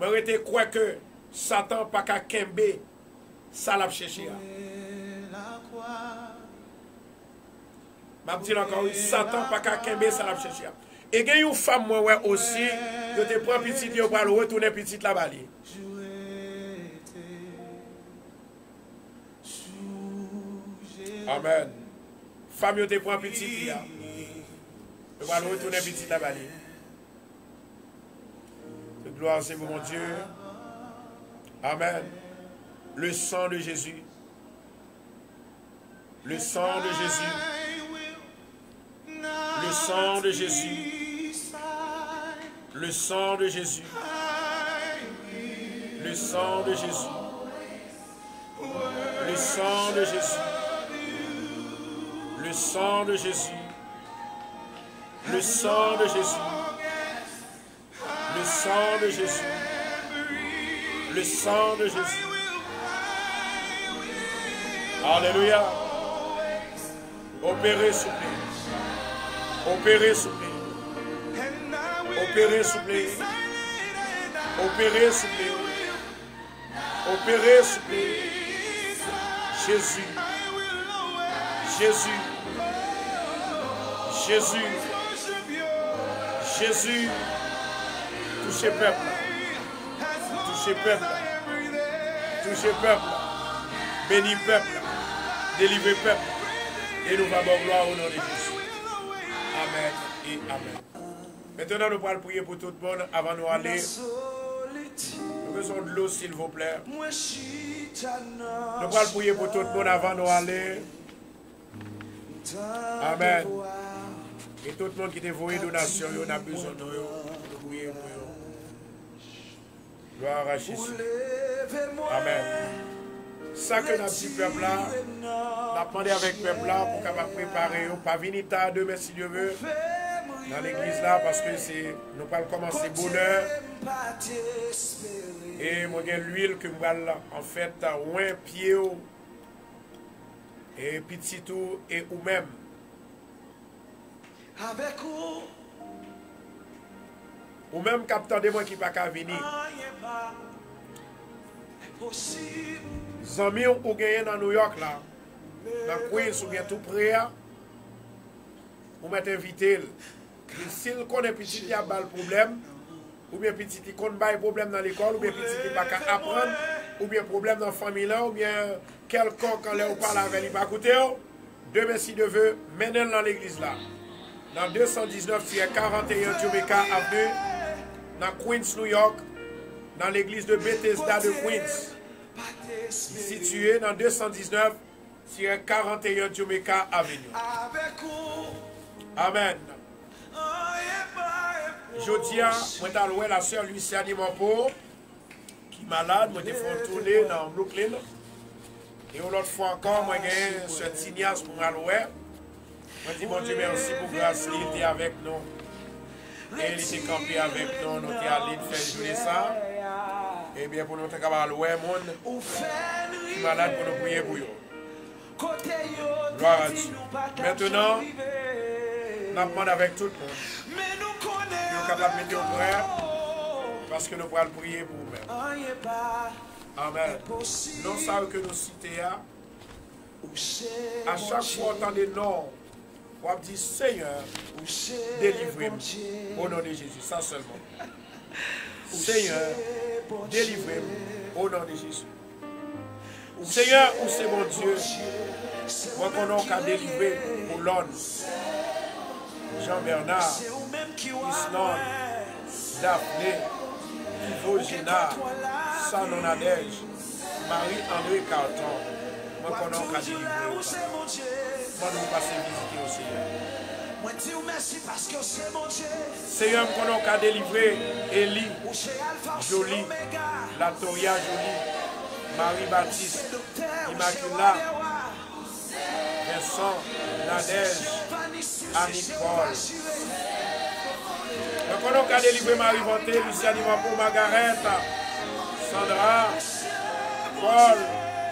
Je crois que Satan pas qu'à kembe ça l'a cherché. Je dis encore, Satan pas qu'à kembe ça l'a cherché. Et il y a une femme moi ouais aussi, je te prends petite yo pour retourner petite là-bas. Amen. Femme yo te prend petite là. Je vais retourner petite là-bas. Gloire c'est pour mon Dieu. Amen. Le sang de Jésus. Le sang de Jésus. Le sang de Jésus. Le sang de Jésus. Le sang de Jésus. Le sang de Jésus. Le sang de Jésus. Le sang de Jésus. Le sang de Jésus. Le sang de Jésus. Alléluia. Opérez, s'il vous plaît. Opérez, s'il vous plaît. Opérez, s'il vous plaît. Opérez, s'il vous plaît. Opérez, s'il vous plaît. Jésus. Jésus. Jésus. Jésus. Touchez peuple. Touchez peuple. Touchez peuple. Bénis peuple. Délivrez peuple. Et nous allons gloire au nom de Jésus. Amen et amen. Maintenant, nous allons prier pour tout le monde avant de nous aller. Nous avons besoin de l'eau, s'il vous plaît. Nous allons prier pour tout le monde avant de nous aller. Amen. Et tout le monde qui est voué donation, on a besoin de nous prier pour eux. Gloire à Jésus. Amen. Ça que notre petit peuple là, nous avons demandé avec le peuple là pour qu'on préparer, pas venir tard demain si Dieu veut, dans l'église là, parce que nous allons commencer bonheur. Et moi j'ai l'huile que moi en fait, un pied et petit tout et ou même. Ou même capteur de moi qui pas qu'à venir. Zami ou gagné dans New York là, dans Queens ou bien tout près, ou m'être invité. S'il connaît petit il y a pas de problème, ou bien petit il connaît pas de problème dans l'école, ou bien petit il pas qu'à apprendre, ou bien problème dans la famille là, ou bien quelqu'un quand on parle avec lui pas écouter. Demain si Dieu veut, menez dans l'église là. Dans 219-41 Jamaica Avenue, dans Queens, New York, dans l'église de Bethesda de Queens, situé dans 219-41 Jamaica Avenue. Amen. Jodia, moi j'ai la sœur Luciane Mampo, qui est malade, moi j'ai fait tourner dans Brooklyn. Et l'autre fois encore, moi j'ai ce Tinias pour m'alouer. Moi dis mon Dieu merci pour grâce, il était avec nous. Et il était campé avec nous, nous étions allés faire jouer ça. Et bien pour nous être capables de louer le monde qui est malade pour nous prier pour eux. Gloire à Dieu. Maintenant, nous demandons avec tout le monde. Nous sommes capables de mettre au frère parce que nous pourrons prier pour nous-mêmes. Amen. Non, ça que nous citons, à chaque fois on entend des noms, on dit Seigneur, délivrez-moi au nom de Jésus, ça seulement. Seigneur, délivrez-moi au nom de Jésus. Seigneur, où c'est mon Dieu, moi qu'on a qu'à délivrer pour l'homme. Jean-Bernard, Island, Daphné, Ivo Gina, Sanon Nadège, Marie-André Carton. Moi, qu'on a qu'à délivrer. Moi, nous passer visiter au Seigneur. Seigneur, qu'on a qu'à délivrer Élie, Jolie, Latoria Jolie, Marie-Baptiste, Immaculata, Vincent, Nadège, Annie Paul. Nous avons qu'à délivrer Marie-Vanté, Luciane Imampo, Margaret, Sandra, Paul,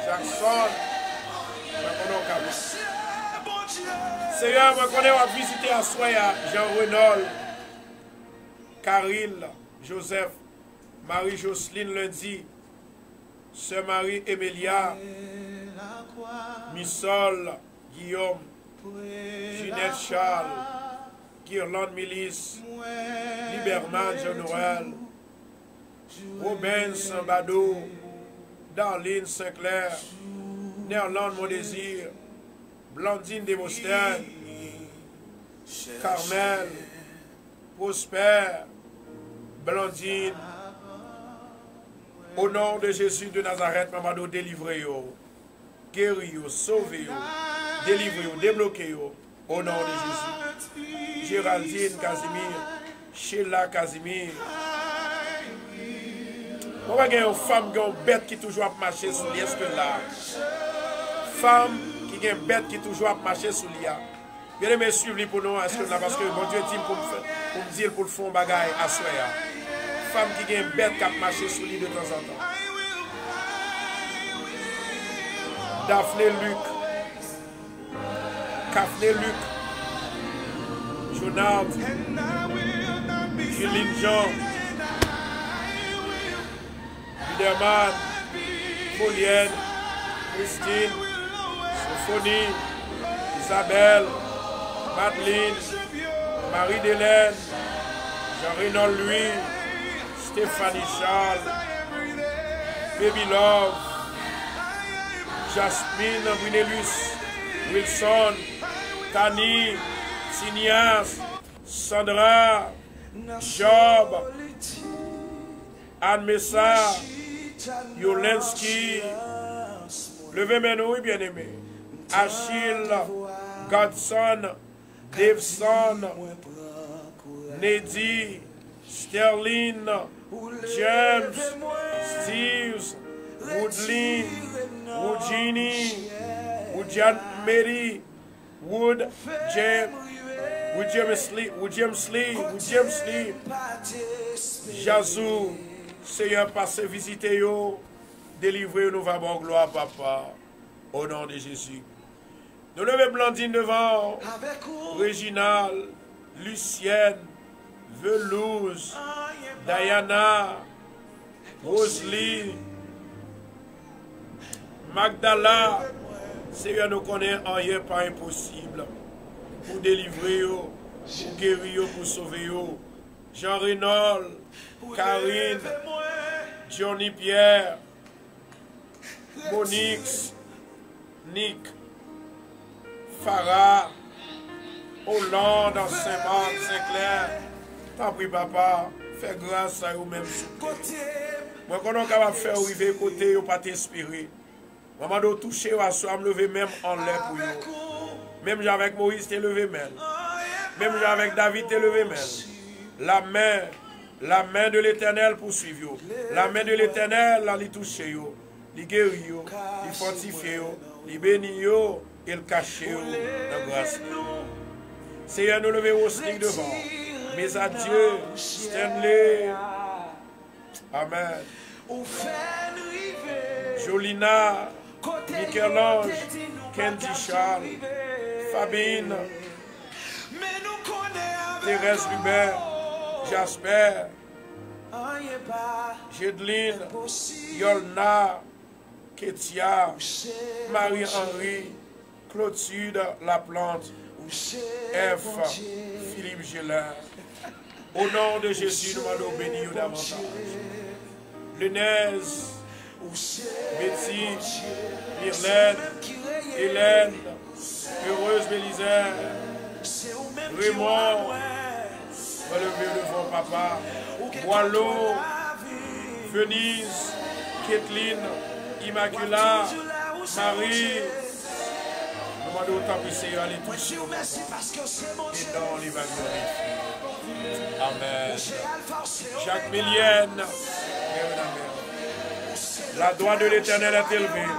Jackson. Seigneur, nous avons visité à Soya, Jean-Renol, Karine, Joseph, Marie-Jocelyne lundi, Sœur Marie-Émilia, Missol, Guillaume, Ginette Charles, Guirlande Milice, Liberman Jean-Noël, Robin Sambado, Darlene Sinclair, Nerland Mon Désir, Blandine Demostène, Carmel, Prosper, Blandine. Au nom de Jésus de Nazareth, Mamado, délivrez-vous, guéris-vous, sauvez-vous, délivrez-vous, débloquez-vous. Au nom de Jésus. Géraldine Casimir, Sheila Casimir. On va gagner une femme qui a une bête qui toujours marché sur l'est que là. Femme qui a une bête qui toujours marché sur l'IA. Bien aimé, suivez pour nous, est-ce que là, parce que mon Dieu dit pour me dire pour le fond bagaille à soi. Femme qui a une bête qui a marché sur l'île de temps en temps. Daphné Luc. Daphné Luc. Jonathan. Juline Jean. Biderman. Paulienne. Christine. Sophonie. Isabelle. Madeleine. Marie-Délène. Jean-Renol Louis. Stéphanie Charles, Baby Love, Jasmine Brunelus, Wilson, Tani, Sinias, Sandra, Job, Anne Messa, Yolensky, levez-moi oui bien-aimé, Achille, Godson, Daveson, Neddy, Sterling, James, Steve, Woodley, Woodgenie, Woodjan Mary, Wood James Lee, Jazou, Seigneur, passez visiter yo, délivrez nous va bon gloire, papa, au nom de Jésus. Nous levons Blandine devant, Réginal, Lucienne, Velouse, Diana, Rosalie, Magdala. Seigneur, nous connaissons rien pas impossible. Pour délivrer, pour guérir, pour sauver. Jean-Renol, Karine, Johnny Pierre, Monix, Nick, Farah, Hollande, Saint-Marc, Saint-Clair. T'en prie, papa, fais grâce à vous-même. Moi, quand on va faire arriver côté, vous pas t'inspirer. Maman doit toucher à soi, me lever même en l'air pour vous. Même avec Moïse, t'es levé même. Même avec David, t'es levé même. La main de l'Éternel poursuit vous. La main de l'Éternel, elle touche vous. Elle guérit vous, elle fortifie vous, elle bénit vous, elle cache vous dans grâce. Seigneur, nous levons aussi devant. Mais à Dieu, Stanley. Amen. Jolina, Michel-Ange, Candy Charles, Fabine, Thérèse Hubert, Jasper, Gédeline, Yolna, Kétia, Marie-Henri, Clotilde Laplante, F. Philippe Gélin. Au nom de Jésus, nous allons bénir davantage. Lenez, Betty, Myrlène, Hélène, Heureuse Bélisère, Raymond, Relevez devant papa. Boileau, Venise, Kathleen, Immacula, Marie. Nous demandons autant que Seigneur les toucher. Et dans les glorifier. Amen. Jacques Mélienne. La droite de l'Éternel est élevée.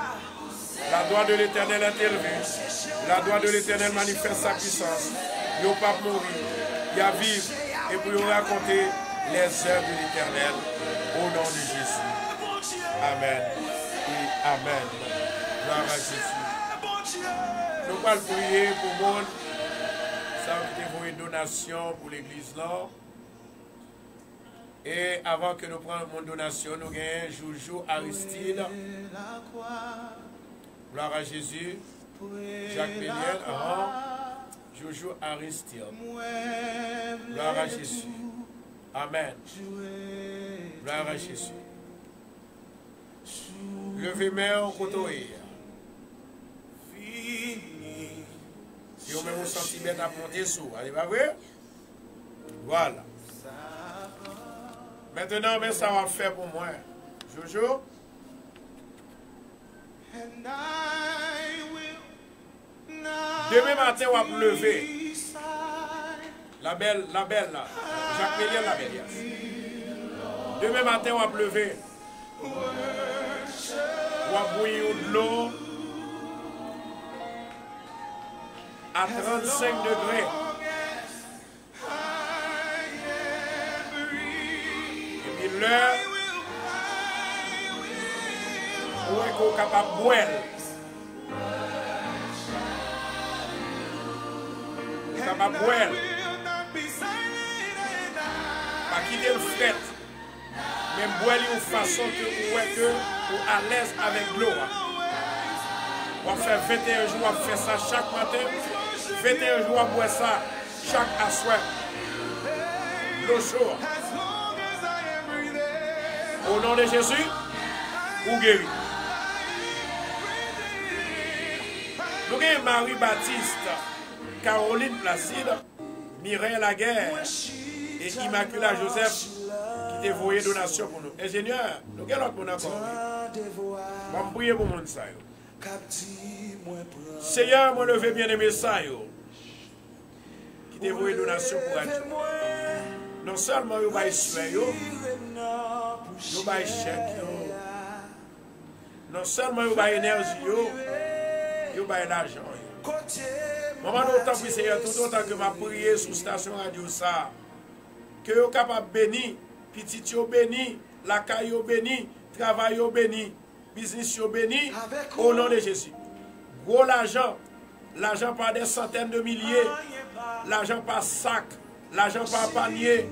La droite de l'Éternel est élevée. La droite de l'Éternel manifeste sa puissance. Il n'y a pas mourir. Il y a vivre. Et pour nous raconter les œuvres de l'Éternel. Au nom de Jésus. Amen. Et Amen. Gloire à Jésus. Nous allons prier pour le monde. Ça va être une donation pour l'église là. Et avant que nous prenions mon donation, nous gagnons Joujou Aristide. Gloire à Jésus. Jacques Mélienne. Joujou Aristide. Gloire à Jésus. Amen. Gloire à Jésus. Levez-moi en côté. Si on met mon centimètre à monter sous. Allez, pas vrai? Voilà. Maintenant, mais ça va faire pour moi. Jojo. Demain matin, on va me lever. La belle là. Jacques Mélienne, la belle. Demain matin, on va me lever. On va bouillir de l'eau à 35 degrés. Et puis l'heure où on est capable de boire. Capable de boire. Pas quitter le fret. Même boire de façon que vous à l'aise avec l'eau. On va faire 21 jours, on va faire ça chaque matin. 21 jours, on va boire ça chaque soir. L'eau chaude. Au nom de Jésus, vous guéris. Nous avons Marie-Baptiste, Caroline Placide, Mireille Laguerre et Immacula Joseph qui t'ont envoyé donation pour nous. Ingénieur, nous avons l'autre monde encore. On va prier pour mon ça. Seigneur, moi levé bien aimé ça. Qui t'ont envoyé donation pour Radio. Non seulement vous avez soin, vous avez chèque, non seulement vous avez énergie, vous avez l'argent. Maman, autant pour Seigneur, tout autant que ma prière sur station radio ça, que vous êtes capable de bénir, petit yo béni, la caille yo béni, travail yo béni, business yo béni, au nom de Jésus. Gros l'argent par des centaines de milliers, l'argent par sac, l'argent par panier,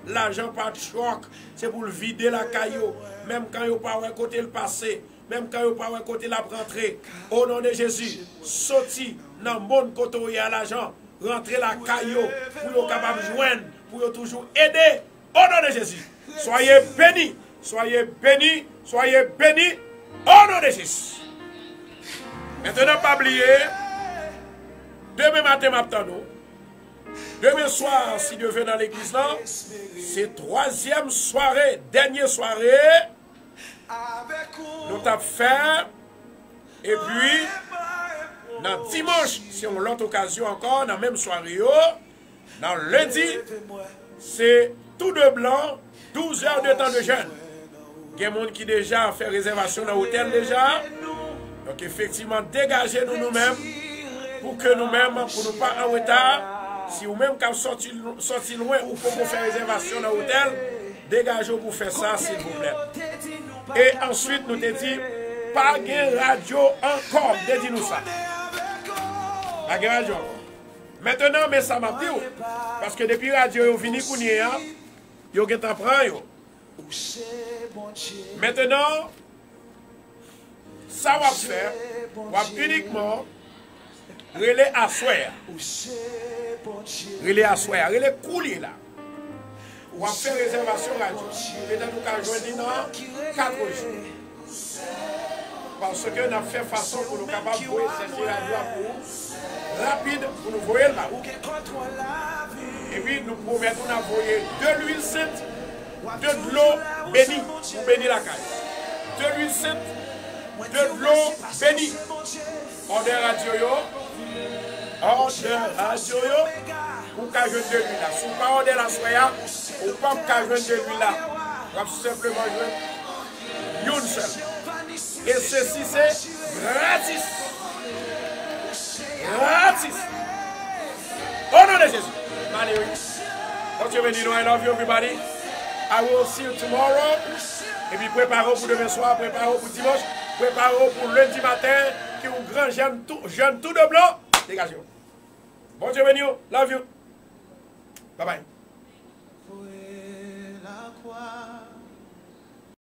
l'argent par choc, c'est pour le vider la caillou, même quand vous pas côté le passé, même quand vous pas côté la rentrée. Au nom de Jésus, sorti dans le monde côté où il y a l'argent, rentrer la caillou pour vous capable de joindre, pour vous toujours aider. Au nom de Jésus, soyez bénis, soyez bénis, soyez bénis. Au nom de Jésus. Maintenant, pas oublier, demain matin, m'attendons. Demain soir, si Dieu veut dans l'église là, c'est troisième soirée, dernière soirée. Nous t'avons fait. Et puis, dans dimanche, si on a l'autre occasion encore, dans la même soirée, dans lundi, c'est tout de blanc, 12 heures de temps de jeûne. Il y a des gens qui déjà fait réservation dans l'hôtel déjà. Donc effectivement, dégagez-nous nous-mêmes pour que nous-mêmes, pour ne pas en retard. Si vous-même qui sorti loin ou pour faire réservation dans l'hôtel, dégagez pour faire ça, s'il vous plaît. Et ensuite, nous te dit, pas de radio encore. Dis-nous ça. Pas de radio encore. Maintenant, mais ça m'a dit, parce que depuis la radio, vous venez pour nous, vous avez un prend. Maintenant, ça va faire, va uniquement relais à soir. Relais à soir, relais couler là. On va faire réservation radio. Peut-être nous allons joindre dans 4 jours. Parce que nous avons fait façon pour nous capables de voir cette radio pour rapide pour nous voir là. Et puis nous promettons d'envoyer de l'huile sainte, de l'eau bénie pour bénir la caille. De l'huile sainte, de l'eau bénie. Order radio, ou qu'à jeune de l'huile là. Si vous ne pas order la soya, ou pas qu'à jeune de l'huile là. Vous pouvez simplement jouer une seule. Et ceci c'est gratis. Gratis. Au nom de Jésus. Allez, oui. Donc, je vais dire, I love you, everybody. I will see you tomorrow. Et puis, préparez-vous pour demain soir, préparez-vous pour dimanche, préparez-vous pour lundi matin, qui est un grand jeune tout de blanc. Dégagez-vous. Bon Dieu béni, love you. Bye bye.